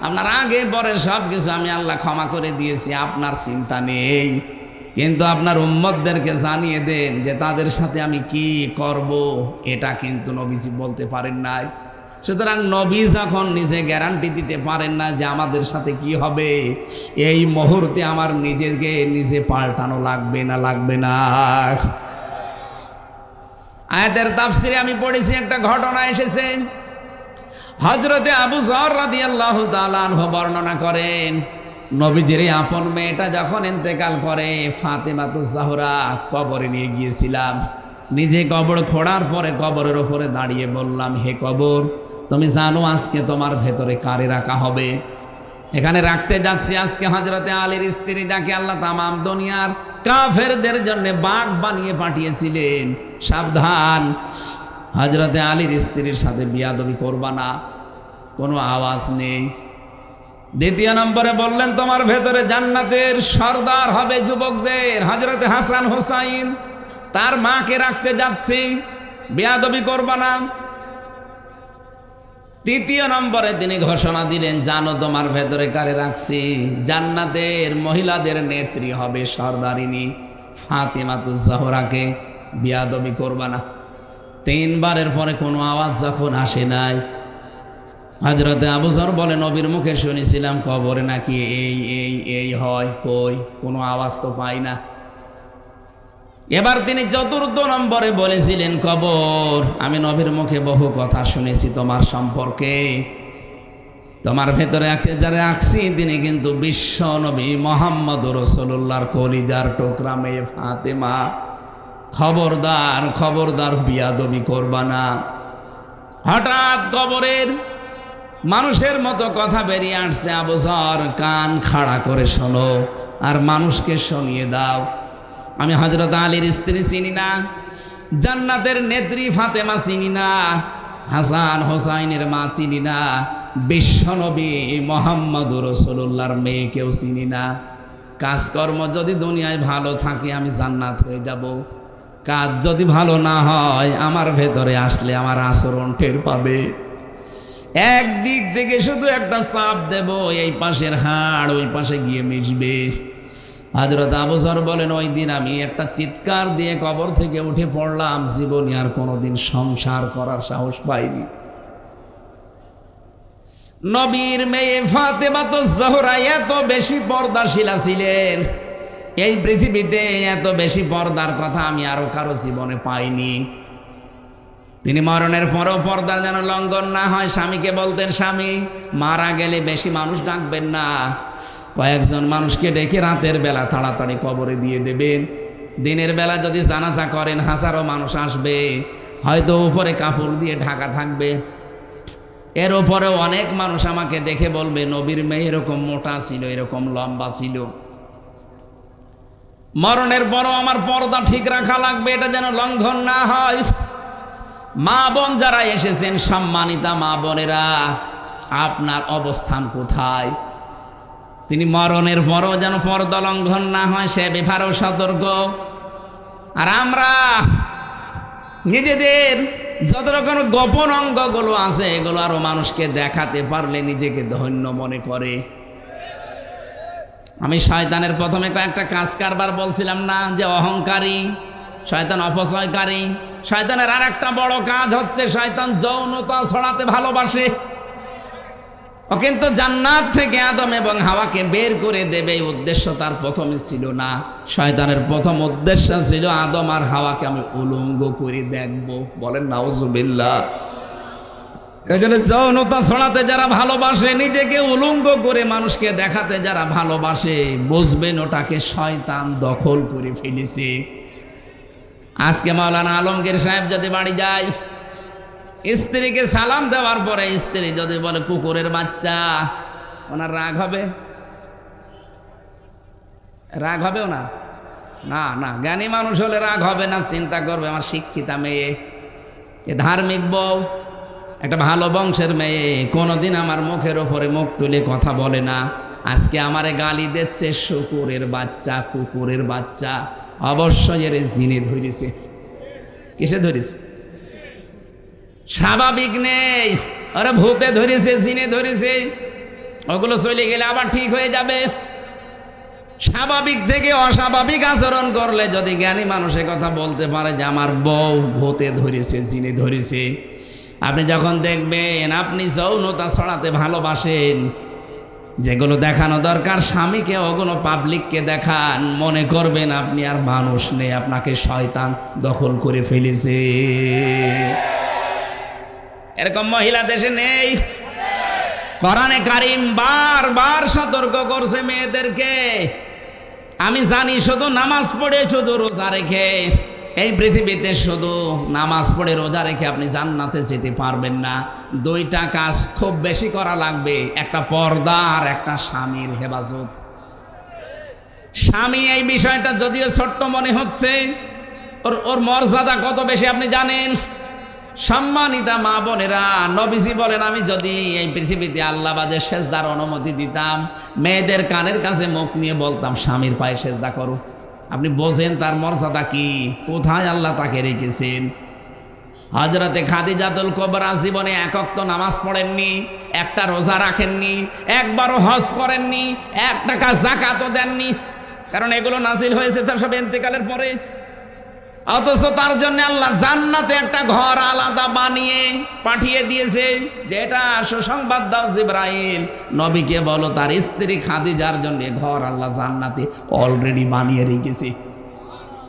Speaker 1: আপনার আগে পরে সব কিছু আমি আল্লাহ ক্ষমা করে দিয়েছি, আপনার চিন্তা নেই। কিন্তু আপনার উম্মতদেরকে জানিয়ে দেন যে তাদের সাথে আমি কি করব, এটা কিন্তু নবীজি বলতে পারেন নাই। সুতরাং নবী যখন নিজে গ্যারান্টি দিতে পারেন না যে আমাদের সাথে কি হবে, এই মুহূর্তে আমার নিজেকে নিজে পাল্টানো লাগবে না, লাগবে না। আয়াতের তাফসিরে আমি পড়েছি, একটা ঘটনা এসেছে। হযরতে আবু যর রাদিয়াল্লাহু তাআলা আনহু বর্ণনা করেন, নবীজির আপন মেয়েটা যখন ইন্তেকাল করে, ফাতেমাতুজ জাহরা কবরে নিয়ে গিয়েছিলাম। নিজে কবর খোঁড়ার পরে কবরের ওপরে দাঁড়িয়ে বললাম, হে কবর, তুমি জানো আজকে তোমার ভেতরে কারে রাখা হবে? এখানে রাখতে যাচ্ছি আজকে হযরতে আলীর স্ত্রী, যাকে আল্লাহ তামাম দুনিয়ার কাফেরদের জন্য বাঘ বানিয়ে পাঠিয়েছিলেন। সাবধান, হযরতে আলীর স্ত্রীর সাথে বিয়াদবি করবা না। কোনো আওয়াজ নেই। দ্বিতীয় নম্বরে বললেন, তোমার ভেতরে জান্নাতের সর্দার হবে যুবকদের, হযরতে হাসান হোসাইন, তার মাকে রাখতে যাচ্ছি, বিয়াদবি করবা না। তৃতীয় নম্বরে তিনি ঘোষণা দিলেন, জানো তোমার ভেতরে কারে রাখছি? জান্নাতের মহিলাদের নেত্রী হবে, সর্দারিনী ফাতেমাতুজ জাহরাকে, বিয়াদবি করবা না। তিনবারের পরে কোনো আওয়াজ যখন আসে নাই, হযরতে আবু যর বলে, নবীর মুখে শুনেছিলাম কবরে নাকি এই এই এই হয়, কই কোনো আওয়াজ তো পাই না। এবার তিনি চতুর্থ নম্বরে বলেছিলেন, কবর, আমি নবীর মুখে বহু কথা শুনেছি তোমার সম্পর্কে, তোমার ভেতরে যারা রাখছি তিনি কিন্তু বিশ্ব নবী মুহাম্মদ রাসূলুল্লাহর কলিজার টুকরা মেয়ে ফাতেমা। খবরদার, খবরদার, বিয়াদবি করবা না। হঠাৎ কবরের মানুষের মতো কথা বেরিয়ে আসছে। আবু যর কান খাড়া করে শোনো আর মানুষকে শুনিয়ে দাও। আমি হযরত আলীর স্ত্রী চিনি না, জান্নাতের নেত্রী ফাতেমা চিনি না, হাসান হোসাইনের মা চিনি না, বিশ্বনবী মুহাম্মদুর রাসূলুল্লাহর মেয়েকেও চিনি না। কাজকর্ম যদি দুনিয়ায় ভালো থাকে আমি জান্নাত হয়ে যাব, কাজ যদি ভালো না হয় আমার ভেতরে আসলে আমার আচরণ টের পাবে। একদিক থেকে শুধু একটা চাপ দেব, এই পাশের হাড় ওই পাশে গিয়ে মিশবে। হযরত আবু যর বলেন, ওই দিন আমি একটা চিৎকার দিয়ে কবর থেকে উঠে পড়লাম, জীবনে আর কোনোদিন সংসার করার সাহস পাইনি। নবীর মেয়ে ফাতেমা তো জোহরা এত বেশি পর্দাশীলা ছিলেন, এই পৃথিবীতে এত বেশি পর্দার কথা আমি আরো কারো জীবনে পাইনি। তিনি মরণের পরও পর্দা যেন লঙ্ঘন না হয় স্বামীকে বলতেন, স্বামী মারা গেলে বেশি মানুষ ডাকবেন না, কয়েকজন মানুষকে ডেকে রাতের বেলা তাড়াতাড়ি কবরে দিয়ে দেবেন। দিনের বেলা যদি জানাজা করেন হাজারো মানুষ আসবে, হয়তো উপরে কাপড় দিয়ে ঢাকা থাকবে, এর উপরেও অনেক মানুষ আমাকে দেখে বলবে নবীর মেয়ে এরকম মোটা ছিল, এরকম লম্বা ছিল। মরণের পরও আমার পর্দা ঠিক রাখা লাগবে, এটা যেন লঙ্ঘন না হয়। মা বোন যারা এসেছেন, সম্মানিতা মা বোনেরা, আপনার অবস্থান কোথায়? তিনি মরণের পরও যেন পর্দা লঙ্ঘন না হয় সে ব্যাপারেও সতর্ক। আর আমরা নিজেদের যত রকম গোপন অঙ্গগুলো আছে এগুলো আরো মানুষকে দেখাতে পারলে নিজেকে ধন্য মনে করে। আমি শয়তানের প্রথমে কয়েকটা কাজ কারবার বলছিলাম না, যে অহংকারী, শয়তান অপচয়কারী। শয়তানের আর একটা বড় কাজ হচ্ছে শয়তান যৌনতা ছড়াতে ভালোবাসে। ও কিন্তু জান্নাত থেকে আদম এবং হাওয়াকে বের করে দেবে এই উদ্দেশ্য তার প্রথমে ছিল না। শয়তানের প্রথম উদ্দেশ্য ছিল আদম আর হাওয়াকে আমি উলঙ্গ করে দেখব। বলেন নাউজুবিল্লাহ। এই জন্য যৌনতা ছড়াতে যারা ভালোবাসে, নিজেকে উলঙ্গ করে মানুষকে দেখাতে যারা ভালোবাসে, বুঝবেন ওটাকে শয়তান দখল করে ফেলেছে। আজকে মাওলানা আলমগীর সাহেব যদি বাড়ি যায়, স্ত্রীকে সালাম দেওয়ার পরে স্ত্রী যদি বলে কুকুরের বাচ্চা, ওনার রাগ হবে? রাগ হবে ওনার? না না, জ্ঞানী মানুষ হলে রাগ হবে না, চিন্তা করবে আমার শিক্ষিতা মেয়ে, এ ধার্মিক বউ, একটা ভালো বংশের মেয়ে, কোনোদিন আমার মুখের ওপরে মুখ তুলে কথা বলে না, আজকে আমারে গালি দিচ্ছে শুকুরের বাচ্চা, কুকুরের বাচ্চা। অবশ্যই এর জিনে ধরেছে। কিসে ধরেছে? স্বাভাবিক নেই, আরে ভূতে ধরেছে, জিনে ধরেছে। ওগুলো চলে গেলে আবার ঠিক হয়ে যাবে। স্বাভাবিক থেকে অস্বাভাবিক আচরণ করলে যদি জ্ঞানী মানুষের কথা বলতে পারে যে আমার বউ ভূতে ধরেছে, জিনে ধরেছে, আপনি যখন দেখবেন আপনি যৌনতা ছড়াতে ভালোবাসেন, যেগুলো দেখানো দরকার স্বামীকে ওগুলো পাবলিককে দেখান, মনে করবেন আপনি আর মানুষ নেই, আপনাকে শয়তান দখল করে ফেলেছে। এরকম মহিলা দেশে নেই? কোরআনে কারীম বারবার সতর্ক করছে মেয়েদেরকে। আমি জানি শুধু নামাজ পড়ে, শুধু রোজা রেখে এই পৃথিবীতে শুধু নামাজ পড়ে রোজা রেখে আপনি জান্নাতে যেতে পারবেন না। দুইটা কাজ খুব বেশি করা লাগবে, একটা পর্দা আর একটা স্বামীর হেফাজত। স্বামী এই বিষয়টা যদিও ছোট্ট মনে হচ্ছে, ওর মর্যাদা কত বেশি আপনি জানেন। সম্মানিতা মা বোনেরা, নবীজি বলেন আমি যদি এই পৃথিবীতে আল্লাহ বাদে সেজদার অনুমতি দিতাম, মেয়েদের কানের কাছে মুখ নিয়ে বলতাম স্বামীর পায়ে সেজদা করো। আপনি বোঝেন তার মর্যাদা কি, কোথায় আল্লাহ তাকে রেখেছেন। হযরতে খাদিজাতুল কুবরা জীবনে এক ওয়াক্ত নামাজ পড়েননি, একটা রোজা রাখেননি, একবারও হজ করেননি, 1 টাকা যাকাতও দেননি, কারণ এগুলো নাজিল হয়েছে তার সব ইন্তেকালের পরে। অথচ তার জন্য আল্লাহ জান্নাতে একটা ঘর আলাদা বানিয়ে পাঠিয়ে দিয়েছে, যেটা সুসংবাদ দাও জিবরাইল, নবীকে বলো তার স্ত্রী খাদিজার জন্য ঘর আল্লাহ জান্নাতে অলরেডি বানিয়ে রেখেছে।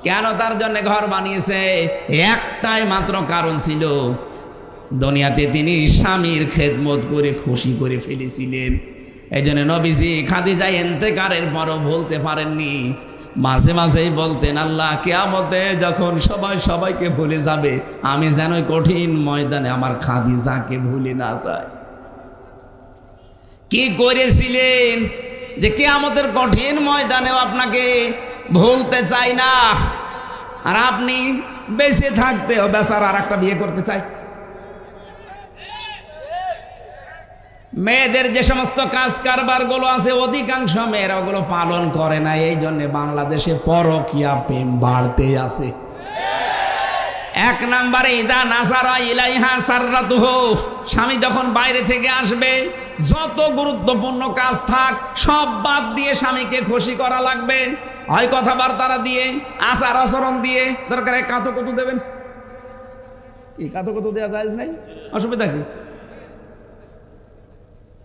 Speaker 1: কেন তার জন্য ঘর বানিয়েছে? একটাই মাত্র কারণ ছিল, দুনিয়াতে তিনি স্বামীর খেদমত করে খুশি করে ফেলেছিলেন। এই জন্য নবীজি খাদিজা ইন্তেকারের পরও ভুলতে পারেননি। মাঝে মাঝেই বলতেন আল্লাহ কিয়ামতে যখন সবাই সবাইকে ভুলে যাবে, আমি যেন কঠিন ময়দানে আমার খাদিজাকে ভুলে না যায়। কি করেছিলেন যে কিয়ামতের কঠিন ময়দানেও আপনাকে ভুলতে চাই না, আর আপনি বেঁচে থাকতেও বেচারা আর একটা বিয়ে করতে চাই। মেয়েদের যে সমস্ত কাজ কারবার গুলো আছে অধিকাংশ মেয়েরা ওগুলো পালন করে না, এই জন্য বাংলাদেশে পরকীয়া প্রেম বাড়তে আছে। এক নম্বরে ইদা নাসারা ইলাইহা সাররাতুহু, স্বামী যখন বাইরে থেকে আসবে যত গুরুত্বপূর্ণ কাজ থাক সব বাদ দিয়ে স্বামীকে খুশি করা লাগবে। হয় কথাবার্তা দিয়ে, আচার আচরণ দিয়ে, দরকার কাঁতো কত দেবেন, কি কাঁতো কত দেওয়া যায় নাই, অসুবিধা কি?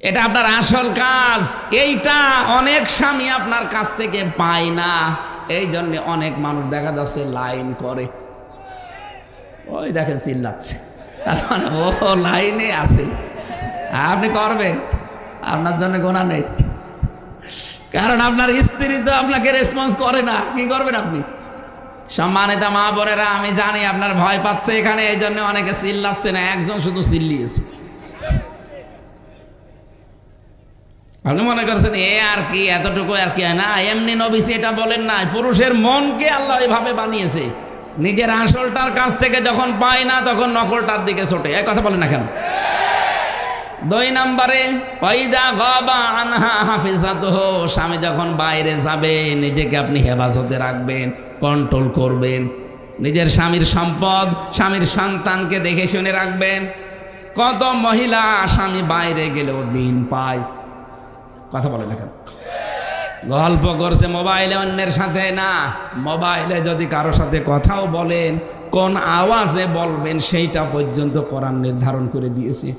Speaker 1: এটা আপনার আসল কাজ। এইটা অনেক স্বামী আপনার কাছ থেকে পায় না, এই জন্য অনেক মানুষ দেখা যাচ্ছে লাইন করে, ওই দেখেন চিল্লাচ্ছে, তার মানে ও লাইনে আছে। আপনি করবেন, আপনার জন্য গোনা নেই, কারণ আপনার স্ত্রী তো আপনাকে রেসপন্স করে না, কি করবেন আপনি? সম্মানিত মা বোনেরা, আমি জানি আপনার ভয় পাচ্ছে এখানে, এই জন্য অনেকে চিল্লাচ্ছে না, একজন শুধু চিল্লিয়েছে। আপনি মনে করছেন এ আর কি, এতটুকু আর কি হয় না, এমনি নবীজি এটা বলেন না, পুরুষের মনকে আল্লাহ এইভাবে বানিয়েছে, নিজের আসলটার কাছ থেকে যখন পায় না তখন নকলটার দিকে ছোটে। এই কথা বলেন না কেন? দুই নম্বরে ওয়াইদা গাবা আনহা হাফিজাতুহু, স্বামী যখন বাইরে যাবে নিজেকে আপনি হেফাজতে রাখবেন, কন্ট্রোল করবেন, নিজের স্বামীর সম্পদ, স্বামীর সন্তানকে দেখে শুনে রাখবেন। কত মহিলা স্বামী বাইরে গেলেও দিন পায়, কথা বলে না কেন? গল্প করছে মোবাইলে অন্যের সাথে না, মোবাইলে যদি কারো সাথে কথাও বলেন কোন আওয়াজে বলবেন সেইটা পর্যন্ত কোরআন নির্ধারণ করে দিয়েছে।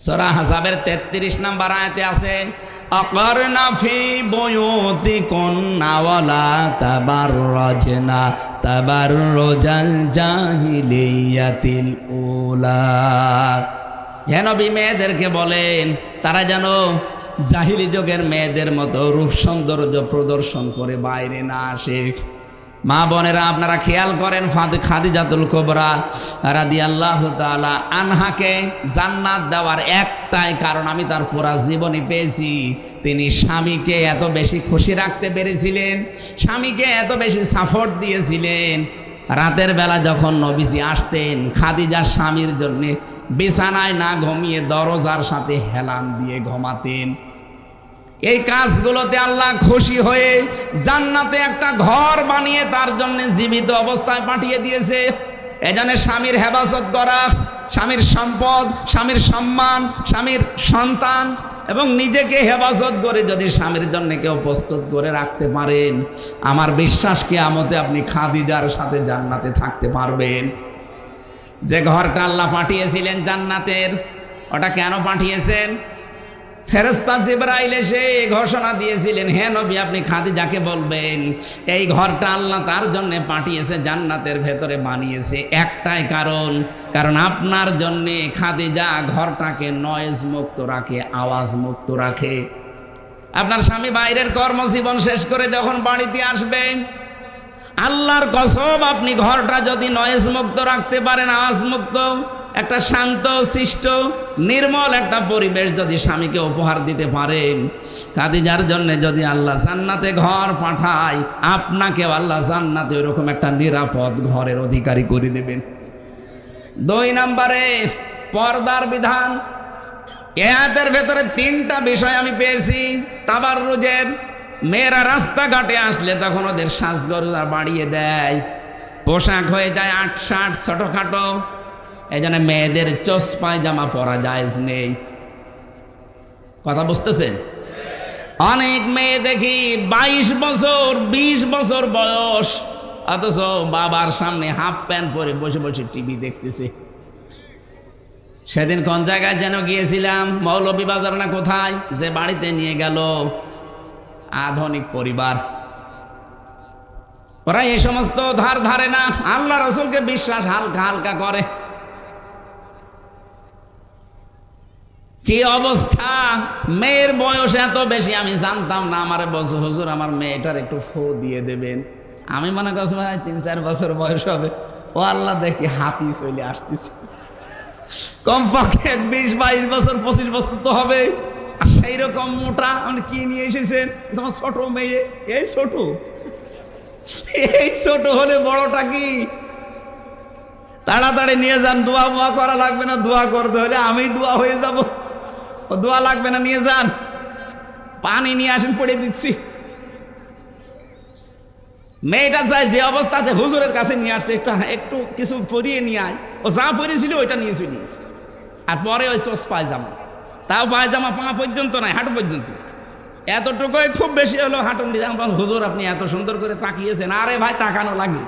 Speaker 1: সূরা আহজাবের 33 নম্বর আয়াতে আছে আকারনা ফি বুয়ুতিকুন্না ওয়ালা তাবাররাজনা তাবাররুজাল জাহিলিয়াতিল উলা। হে নবী, মেয়েদেরকে বলেন তারা যেন জাহিলি যুগের মেয়েদের মতো রূপ সৌন্দর্য প্রদর্শন করে বাইরে না আসে। মা বোনেরা, আপনারা খেয়াল করেন, খাদিজাতুল কুবরা রাদিয়াল্লাহু তাআলা আনহাকে জান্নাত দেওয়ার একটাই কারণ, আমি তার পুরা জীবনী পেয়েছি, তিনি স্বামীকে এত বেশি খুশি রাখতে পেরেছিলেন, স্বামীকে এত বেশি সাপোর্ট দিয়েছিলেন। রাতের বেলা যখন নবীজি আসতেন, খাদিজা স্বামীর জন্য বিছানায় না ঘুমিয়ে দরজার সাথে হেলান দিয়ে ঘুমাতেন। এই কাজগুলোতে আল্লাহ খুশি হয়ে জান্নাতে একটা ঘর বানিয়ে তার জন্য জীবিত অবস্থায় পাঠিয়ে দিয়েছে। এজন্য স্বামীর হেফাজত করা, স্বামীর সম্পদ, স্বামীর সম্মান, স্বামীর সন্তান এবং নিজেকে হেফাজত করে যদি স্বামীর জন্য কেউ প্রস্তুত করে রাখতে পারেন, আমার বিশ্বাস কিয়ামতে আপনি খাদিজার সাথে জান্নাতে থাকতে পারবেন। যে ঘরটা আল্লাহ পাঠিয়েছিলেন জান্নাতের, ওটা কেন পাঠিয়েছেন? ফেরেশতা জিবরাইল এসে ঘোষণা দিয়েছিলেন, হে নবী, আপনি খাদিজাকে বলবেন এই ঘরটা আল্লাহ তার জন্য পাঠিয়েছে, জান্নাতের ভেতরে বানিয়েছে একটাই কারণ, কারণ আপনার জন্যে খাদিজা ঘরটাকে নয়েজ মুক্ত রাখে, আওয়াজ মুক্ত রাখে। আপনার স্বামী বাইরের কর্মজীবন শেষ করে যখন বাড়িতে আসবেন, আল্লাহর কসম, আপনি ঘরটা যদি নয়েজ মুক্ত রাখতে পারেন, আওয়াজ মুক্ত, একটা শান্ত শিষ্ট নির্মল একটা পরিবেশ যদি স্বামীকে উপহার দিতে পারেন, খাদিজার জন্য যদি আল্লাহ জান্নাতে ঘর পাঠায়, আপনাকেও আল্লাহ জান্নাতে ওরকম একটা নিরাপদ ঘরের অধিকারী করে দেবেন। দুই নম্বরে পর্দার বিধান। এর ভেতরে তিনটা বিষয় আমি পেয়েছি। তাবাররুজের, মেয়েরা রাস্তাঘাটে আসলে তখন ওদের সাজগোজা বাড়িয়ে দেয়, পোশাক হয়ে যায় ৮-৬ ছোটখাটো, এই জন্য মেয়েদের চোস পায়জামা পরা জায়েজ নেই। কথা বুঝতেছেন? অনেক মেয়ে দেখি 22 বছর 20 বছর বয়স, অথচ বাবার সামনে হাফ প্যান্ট পরে বসে বসে টিভি দেখতেছে। সেদিন কোন জায়গায় যেন গিয়েছিলাম, মৌলভীবাজার না কোথায়, যে বাড়িতে নিয়ে গেল আধুনিক পরিবার, ওরা এই সমস্ত ধার ধারে না, আল্লাহ রসুলকে বিশ্বাস হালকা হালকা করে। কি অবস্থা! মেয়ের বয়স এত বেশি, আমি জানতাম না। আমার বলছে, হুজুর আমার মেয়েটার একটু ফু দিয়ে দেবেন। আমি মনে করছি 3-4 বছর বয়স হবে, ও আল্লাহ দেখি হাতি চলে আসতেছে। কমপক্ষে 20-22 বছর 25 বছর তো হবে। আর সেই রকম মোটা আপনি কি নিয়ে এসেছেন? তোমার ছোট মেয়ে, এই ছোট হলে বড়টা কি? তাড়াতাড়ি নিয়ে যান, দোয়া মোয়া করা লাগবে না। দোয়া করতে হলে আমি দোয়া হয়ে যাব, ও দোয়া লাগবে না, নিয়ে যান। পানি নিয়ে আসেন, পড়ে দিচ্ছি। মেয়েটা যায় যে অবস্থাতে হুজুরের কাছে নিয়ে আসছে, একটু কিছু পরিয়ে নিয়ে আয়। ও যা পরিয়েছিল ওইটা নিয়ে চলিয়েছে। আর পরে ওই চোষ পায়জামা, তাও পায়জামা পা পর্যন্ত নাই, হাঁটু পর্যন্ত। এতটুকুই খুব বেশি হলো হাঁটুন দিয়ে। হুজুর আপনি এত সুন্দর করে তাকিয়েছেন। আরে ভাই, তাকানো লাগে।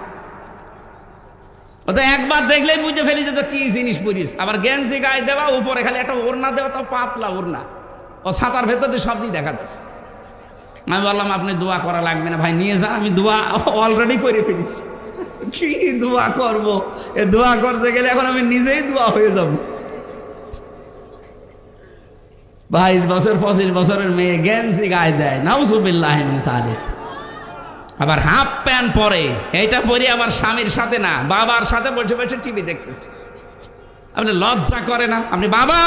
Speaker 1: ও তো একবার দেখলেই বুঝে ফেলি যে তো কি জিনিস পরিস। আবার গেঞ্জি গায়ে দেওয়া, উপরে খালি একটা ওড়না দেওয়া, তাও পাতলা ওড়না। ও ছাতার ভেতর দিয়ে সব দিয়ে দেখা যাচ্ছে। আমি বললাম আপনি দোয়া করা লাগবে না ভাই, নিয়ে যান, আমি দোয়া অলরেডি করে ফেলিস। কি দোয়া করব? এ দোয়া করতে গেলে এখন আমি নিজেই দোয়া হয়ে যাব। 22 বছর 25 বছরের মেয়ে গেঞ্জি গায়ে দেয়, নাউজুবিল্লাহ মিন যালিক। আবার হাফ প্যান্ট পরে, এইটা পরে আমার স্বামীর সাথে না, বাবার সাথে বসে বসে টিভি দেখতেছে। আপনি লজ্জা করে না? আপনি বাবা,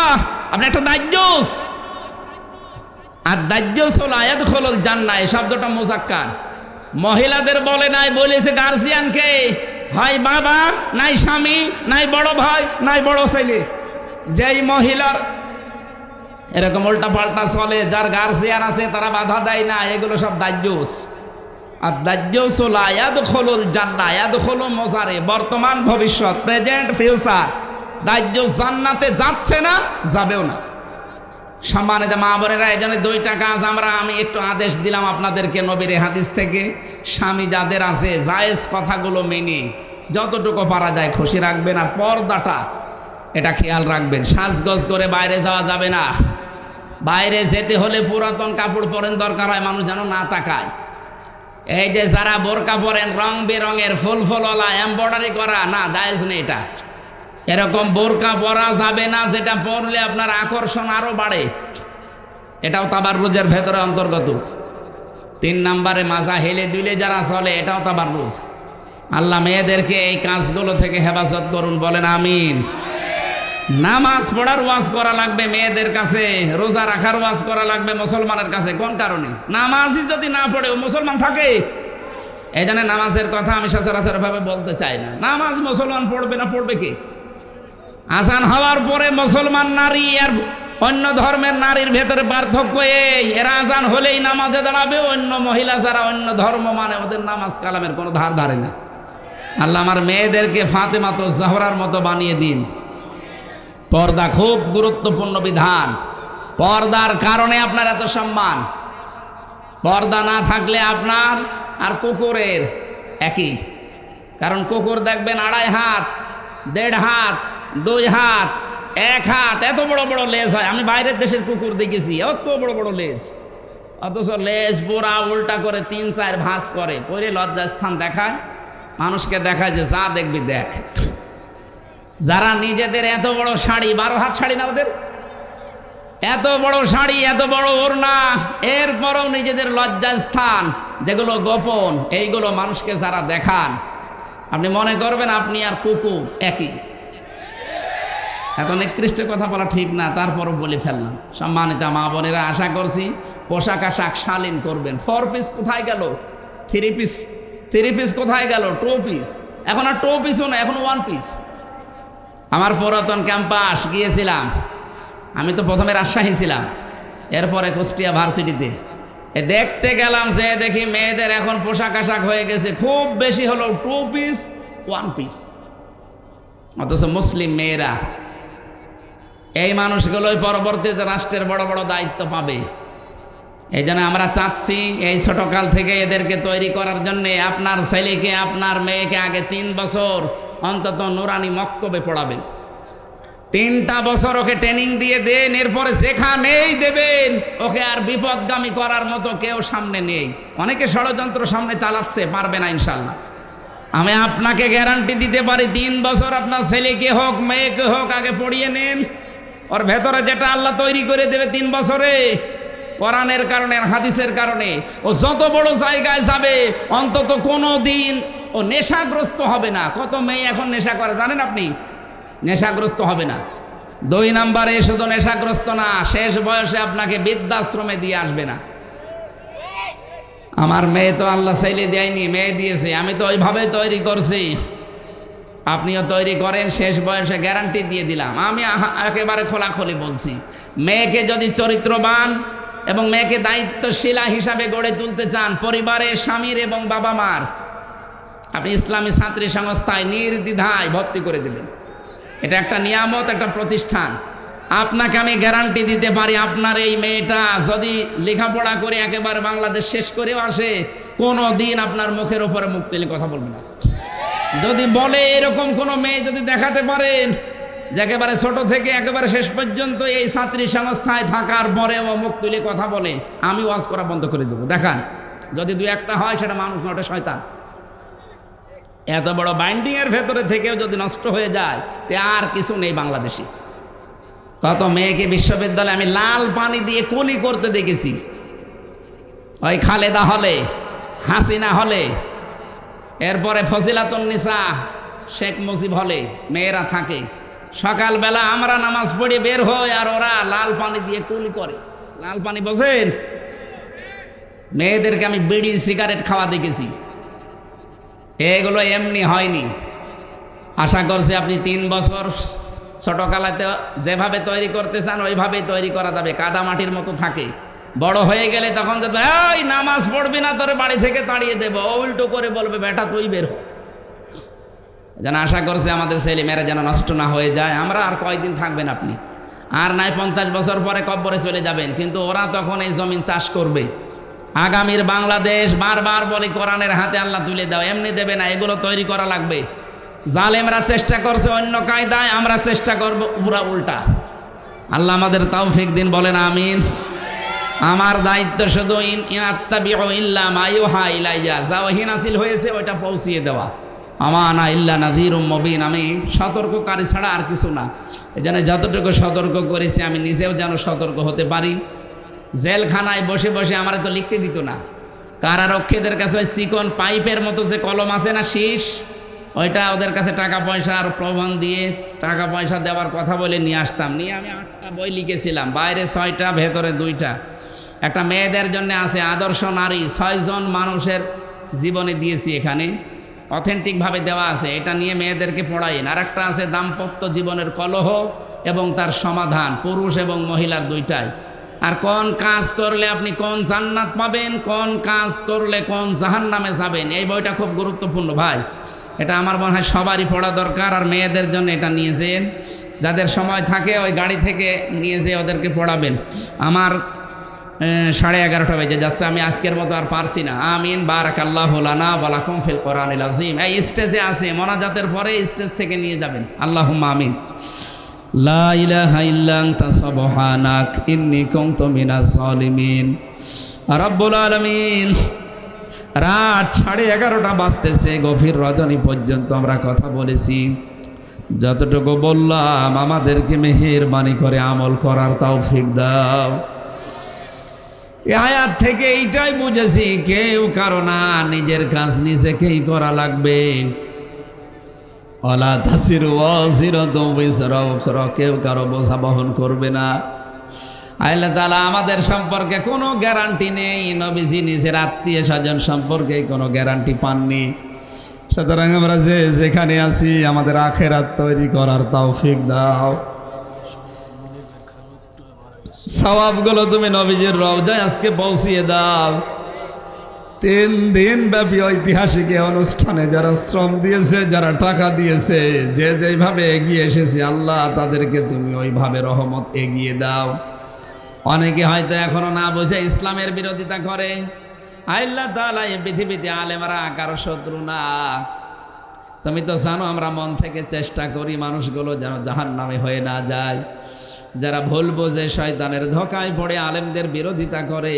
Speaker 1: আপনি একটা দায়িত্বস। আর দায়্যস হল আয়াদখুলুল জান্নাহ, এই শব্দটা মুযাক্কার। মহিলাদের বলে নাই, বলেছে গার্জিয়ানকে। হয় বাবা, নাই স্বামী, নাই বড় ভাই, নাই বড় ছেলে। যেই মহিলার এরকম উল্টা পাল্টা চলে, যার গার্জিয়ান আছে, তারা বাধা দেয় না, এগুলো সব দায়্যস। আর দায়্যস হল আয়াদখুলুল জান্নাহ, আয়াদখুলু মুযারে, বর্তমান ভবিষ্যৎ, প্রেজেন্ট ফিউচার। দায়্যস জান্নাতে যাচ্ছে না, যাবেও না। সম্মানিত মা বোনেরা, এই জন্য 2টা কাজ আমি একটু আদেশ দিলাম আপনাদেরকে নবীর হাদিস থেকে। স্বামী যাদের আছে, জায়েজ কথাগুলো মেনে যতটুকু পারা যায় খুশি রাখবেন। আর পর্দাটা এটা খেয়াল রাখবেন। সাজগজ করে বাইরে যাওয়া যাবে না। বাইরে যেতে হলে পুরাতন কাপড় পরেন, দরকার হয় মানুষ যেন না তাকায়। এই যে যারা বোরকা পরেন রং বেরঙের, ফুল ফুলওয়ালা, এমব্রয়ডারি করা, না, জায়েজ নেই এটা। এরকম বোরকা পরা যাবে না, যেটা পরলে আপনার আকর্ষণ আরো বাড়ে। এটাও তাবাররুজের ভেতরে অন্তর্গত। 3 নম্বরে মাজা হেলে দুলে যারা চলে, এটাও তাবাররুজ। আল্লাহ মেয়েদেরকে এই কাজগুলো থেকে হেফাজত করুন, বলেন আমিন। নামাজ পড়ার ওয়াজ করা লাগবে মেয়েদের কাছে, রোজা রাখার ওয়াজ করা লাগবে মুসলমানের কাছে। কোন কারণে? নামাজই যদি না পড়ে ও মুসলমান থাকে। এই জন্য নামাজের কথা আমি সচরাচর ভাবে বলতে চাই না। নামাজ মুসলমান পড়বে না, পড়বে কে? আজান হওয়ার পরে মুসলমান নারী আর অন্য ধর্মের নারীর ভেতরে পার্থক্য এই, এরা আজান হলেই নামাজে দাঁড়াবে। অন্য মহিলা যারা অন্য ধর্ম মানে, ওদের নামাজ কালামের কোনো ধার ধারে না। আল্লাহ আমার মেয়েদেরকে ফাতেমাতুজ জাহরার মতো বানিয়ে দিন। পর্দা খুব গুরুত্বপূর্ণ বিধান। পর্দার কারণে আপনার এত সম্মান। পর্দা না থাকলে আপনার আর কুকুরের একই। কারণ কুকুর দেখবেন 2.5 হাত, 1.5 হাত, 2 হাত, 1 হাত, এত বড় বড় লেজ হয়। আমি বাইরের দেশের কুকুর দেখেছি, অত বড় বড় লেজ। অথচ লেজ পুরা উল্টা করে 3-4 ভাঁজ করে লজ্জাস্থান দেখায়, মানুষকে দেখায় যে যা দেখবি দেখ। যারা নিজেদের এত বড় শাড়ি, 12 হাত শাড়ি না ওদের, এত বড় শাড়ি, এত বড় ওড়না, এরপরও নিজেদের লজ্জাস্থান যেগুলো গোপন, এইগুলো মানুষকে যারা দেখান, আপনি মনে করবেন আপনি আর কুকুর একই। এখন নিকৃষ্ট কথা বলা ঠিক না, তারপরও বলে ফেললাম। সম্মানিত মা বোনেরা, আশা করছি পোশাক আশাক শালীন করবেন। 4 পিস কোথায় গেল? 3 পিস কোথায় গেল? 2 পিস। এখন আর 2 পিসও না, এখন 1 পিস। আমার পুরাতন ক্যাম্পাস গিয়েছিলাম। আমি তো প্রথমে রাজশাহী ছিলাম, এরপরে কুষ্টিয়া ভার্সিটিতে। দেখতে গেলাম, যে দেখি মেয়েদের এখন পোশাক আশাক হয়ে গেছে খুব বেশি হলো 2 পিস 1 পিস। অথচ মুসলিম মেয়েরা, এই মানুষগুলোই পরবর্তীতে রাষ্ট্রের বড় বড় দায়িত্ব পাবে। এই জন্য আমরা চাচ্ছি এই ছোটকাল থেকে এদেরকে তৈরি করার জন্য আপনার ছেলেকে, আপনার মেয়েকে আগে 3 বছর অন্তত নুরানি মক্তবে পড়াবেন। 3টা বছর ওকে ট্রেনিং দিয়ে দেন, এরপরে যেখানেই দেবেন ওকে আর বিপদগামী করার মতো কেউ সামনে নেই। অনেকে ষড়যন্ত্র সামনে চালাচ্ছে, পারবে না ইনশাল্লাহ। আমি আপনাকে গ্যারান্টি দিতে পারি, 3 বছর আপনার ছেলেকে হোক মেয়েকে হোক আগে পড়িয়ে নেন। ওর ভেতরে যেটা আল্লাহ তৈরি করে দেবে 3 বছরে, কোরআনের কারণে, হাদিসের কারণে, ও যত বড় জায়গায় যাবে অন্তত কোনো দিন ও নেশাগ্রস্ত হবে না। কত মেয়ে এখন নেশা করে জানেন আপনি? নেশাগ্রস্ত হবে না। দুই নাম্বারে শুধু নেশাগ্রস্ত না, শেষ বয়সে আপনাকে বৃদ্ধাশ্রমে দিয়ে আসবে না। আমার মেয়ে তো আল্লাহ চাইলে দেয়নি, মেয়ে দিয়েছে, আমি তো ওইভাবে তৈরি করছি। আপনিও তৈরি করেন, শেষ বয়সে গ্যারান্টি দিয়ে দিলাম। আমি একেবারে খোলাখুলি বলছি, মেয়েকে যদি চরিত্রবান এবং মেয়েকে দায়িত্বশীলা হিসাবে গড়ে তুলতে চান, পরিবারের স্বামীর এবং বাবা মার, আপনি ইসলামী ছাত্রী সংস্থায় নির্দ্বিধায় ভর্তি করে দেবেন। এটা একটা নিয়ামত, একটা প্রতিষ্ঠান। আপনাকে আমি গ্যারান্টি দিতে পারি, আপনার এই মেয়েটা যদি লেখাপড়া করে একেবারে বাংলাদেশ শেষ করেও আসে, কোনো দিন আপনার মুখের ওপরে মুখ তুলে কথা বলবে না। যদি বলে এরকম কোনো মেয়ে যদি দেখাতে পারেন যে একেবারে ছোট থেকে একেবারে শেষ পর্যন্ত এই ছাত্রী সংস্থায় থাকার পরেও মুখ তুলে কথা বলে, আমি ওয়াজ করা বন্ধ করে দেবো। দেখান, যদি দু একটা হয় সেটা মানুষ না, ওটা শয়তান। এত বড় বাইন্ডিং এর ভেতরে থেকেও যদি নষ্ট হয়ে যায়, তে আর কিছু নেই বাংলাদেশে। কত মেয়েকে বিশ্ববিদ্যালয়ে আমি লাল পানি দিয়ে কুলি করতে দেখেছি। ওই খালেদা হলে, হাসিনা হলে, এরপরে ফজিলাতুন্নিসা শেখ মুজিব হলে মেয়েরা থাকে। সকালবেলা আমরা নামাজ পড়ে বের হই, আর ওরা লাল পানি দিয়ে কুলি করে। লাল পানি বোঝেন? মেয়েদেরকে আমি বিড়ি সিগারেট খাওয়া দেখেছি। এগুলো এমনি হয়নি। আশা করছি আপনি 3 বছর ছোটকালাতে যেভাবে তৈরি করতে চান ওইভাবেই তৈরি করা যাবে। কাদা মাটির মতো থাকে। বড় হয়ে গেলে তখন যদি এই নামাজ পড়বি না, তোর বাড়ি থেকে তাড়িয়ে দেবো, উল্টো করে বলবে বেটা তুই বের হ। যেন আশা করছে আমাদের ছেলে মেয়েরা যেন নষ্ট না হয়ে যায়। আমরা আর কয়দিন থাকবেন আপনি? আর নাই 50 বছর পরে কব্বরে চলে যাবেন, কিন্তু ওরা তখন এই জমিন চাষ করবে। আগামীর বাংলাদেশ বারবার বলে কোরআনের হাতে আল্লাহ তুলে দাও, এমনি দেবে না, এগুলো তৈরি করা লাগবে। জালেমরা চেষ্টা করছে অন্য কায়দায়, আমরা চেষ্টা করব পুরা উল্টা। আল্লাহ আমাদের তৌফিক দিন, বলেন আমিন। আমার দায়িত্ব শুধু ইনাত্তাবিউ ইল্লা মা ইউহা ইলাইয়া, যা ওহী নাযিল হয়েছে ওইটা পৌঁছিয়ে দেওয়া। আমানা ইল্লা নাযীরুম মুবিন, আমি সতর্ককারী ছাড়া আর কিছু না। এজন্য যতটুকু সতর্ক করেছি আমি নিজেও যেন সতর্ক হতে পারি। জেলখানায় বসে বসে আমার তো লিখতে দিত না। কারারক্ষীদের কাছে ওই চিকন পাইপের মতো যে কলম আছে না, শীষ, ওইটা ওদের কাছে টাকা পয়সা আর প্রমাণ দিয়ে টাকা পয়সা দেওয়ার কথা বলে নিয়ে আসতাম। নিয়ে আমি 8টা বই লিখেছিলাম, বাইরে 6টা, ভেতরে 2টা। একটা মেয়েদের জন্য আছে আদর্শ নারী, 6 জন মানুষের জীবনে দিয়েছি, এখানে অথেন্টিকভাবে দেওয়া আছে, এটা নিয়ে মেয়েদেরকে পড়াইন। আর একটা আছে দাম্পত্য জীবনের কলহ এবং তার সমাধান, পুরুষ এবং মহিলার 2টাই। আর কোন কাজ করলে আপনি কোন জান্নাত পাবেন, কোন কাজ করলে কোন জাহান্নামে যাবেন, এই বইটা খুব গুরুত্বপূর্ণ ভাই। এটা আমার মনে হয় সবারই পড়া দরকার। আর মেয়েদের জন্য এটা নিয়ে যেন, যাদের সময় থাকে ওই গাড়ি থেকে নিয়ে যেয়ে ওদেরকে পড়াবেন। আমার 11:30 বেজে যাচ্ছে, আমি আজকের মতো আর পারছি না। আমিন। বারাকাল্লাহু লানা ওয়া লাকুম ফিল কোরআনিল আযীম। এই স্টেজে আছে, মোনাজাতের পরে স্টেজ থেকে নিয়ে যাবেন। আল্লাহুম্মা আমিন। লা ইলাহা ইল্লা আনতা সুবহানাক ইন্নী কুনতু মিনাজ জালিমিন। রব্বুল আলামিন, রাত 11:30 বাজতেছে, গভীর রজনী পর্যন্ত আমরা কথা বলেছি। যতটুকু বললাম আমাদেরকে মেহেরবানি করে আমল করার তৌফিক দাও। এই আয়াত থেকে এইটাই বুঝেছি, কেউ কারো না, নিজের কাজ নিজেকেই করা লাগবে। ওয়ালা তাসিরু ওয়াজিরাতুন বিজরা উখরা, কেউ কারো বোঝা বহন করবে না। আল্লাহ তাআলা আমাদের সম্পর্কে কোনো গ্যারান্টি নেই, নবীজি নিজের আত্মীয় স্বজন সম্পর্কে কোনো গ্যারান্টি পাননি। সুতরাং আমরা যেখানে আছি আমাদের আখিরাত তৈরি করার তৌফিক দাও। সওয়াবগুলো তুমি নবীজির রওজায় আজকে পৌঁছিয়ে দাও। 3 দিন ব্যাপী ঐতিহাসিক অনুষ্ঠানে যারা শ্রম দিয়েছে, যারা টাকা দিয়েছে, যে যেভাবে এগিয়ে এসেছে, আল্লাহ তাদেরকে তুমি ওইভাবে রহমত এগিয়ে দাও। অনেকে হয়তো এখনো না বুঝে ইসলামের বিরোধিতা করে। আল্লাহ তাআলা এই পৃথিবীতে আলেমরা কারো শত্রু না। তুমি তো জানো আমরা মন থেকে চেষ্টা করি মানুষগুলো যেন জাহান্নামে হয়ে না যায়। যারা ভুল বোঝে, শয়তানের ধোঁকায় পড়ে আলেমদের বিরোধিতা করে,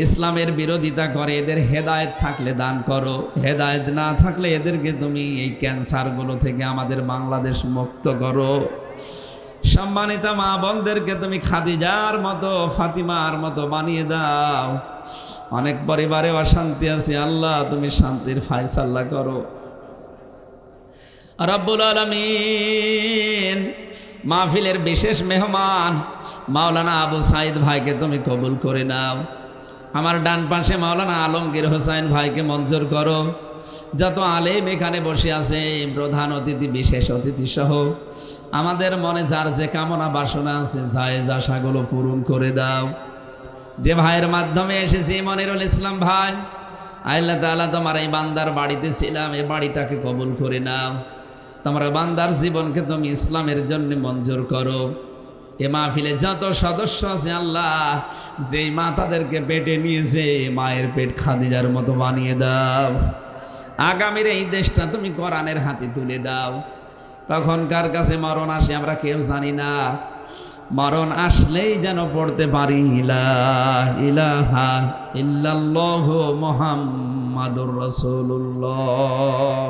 Speaker 1: ইসলামের বিরোধিতা করে, এদের হেদায়েত থাকলে দান করো, হেদায়েত না থাকলে এদেরকে তুমি এই ক্যান্সারগুলো থেকে আমাদের বাংলাদেশ মুক্ত করো। সম্মানিত মা বোনদেরকে তুমি খাদিজার মতো, ফাতিমার মতো বানিয়ে দাও। অনেক পরিবারে অশান্তি আছে, আল্লাহ তুমি শান্তির ফায়সালা করো। রব্বুল আলামিন মাহফিলের বিশেষ মেহমান মাওলানা আবু সাইদ ভাইকে তুমি কবুল করে নাও। আমার ডান পাশে মাওলানা আলমগীর হোসাইন ভাইকে মঞ্জুর করো। যত আলেম এখানে বসে আছে, প্রধান অতিথি বিশেষ অতিথি সহ আমাদের মনে যার যে কামনা বাসনা আছে জায়েজ আশাগুলো পূরণ করে দাও। যে ভাইয়ের মাধ্যমে এসেছি মনিরুল ইসলাম ভাই, আল্লাহ তাআলা তোমার এই বান্দার বাড়িতে ছিলাম, এই বাড়িটাকে কবুল করে নাও। তোমার বান্দার জীবনকে তুমি ইসলামের জন্য মঞ্জুর করো। এ মাহফিলে যত সদস্য আছে আল্লাহ, যেই মা তাদেরকে পেটে নিয়েছে মায়ের পেট খাদিজার মতো বানিয়ে দাও। আগামীর এই দেশটা তুমি কোরআনের হাতে তুলে দাও। কখন কার কাছে মরণ আসে আমরা কেউ জানি না, মরণ আসলেই যেন পড়তে পারি লা ইলাহা ইল্লাল্লাহু মুহাম্মাদুর রাসূলুল্লাহ।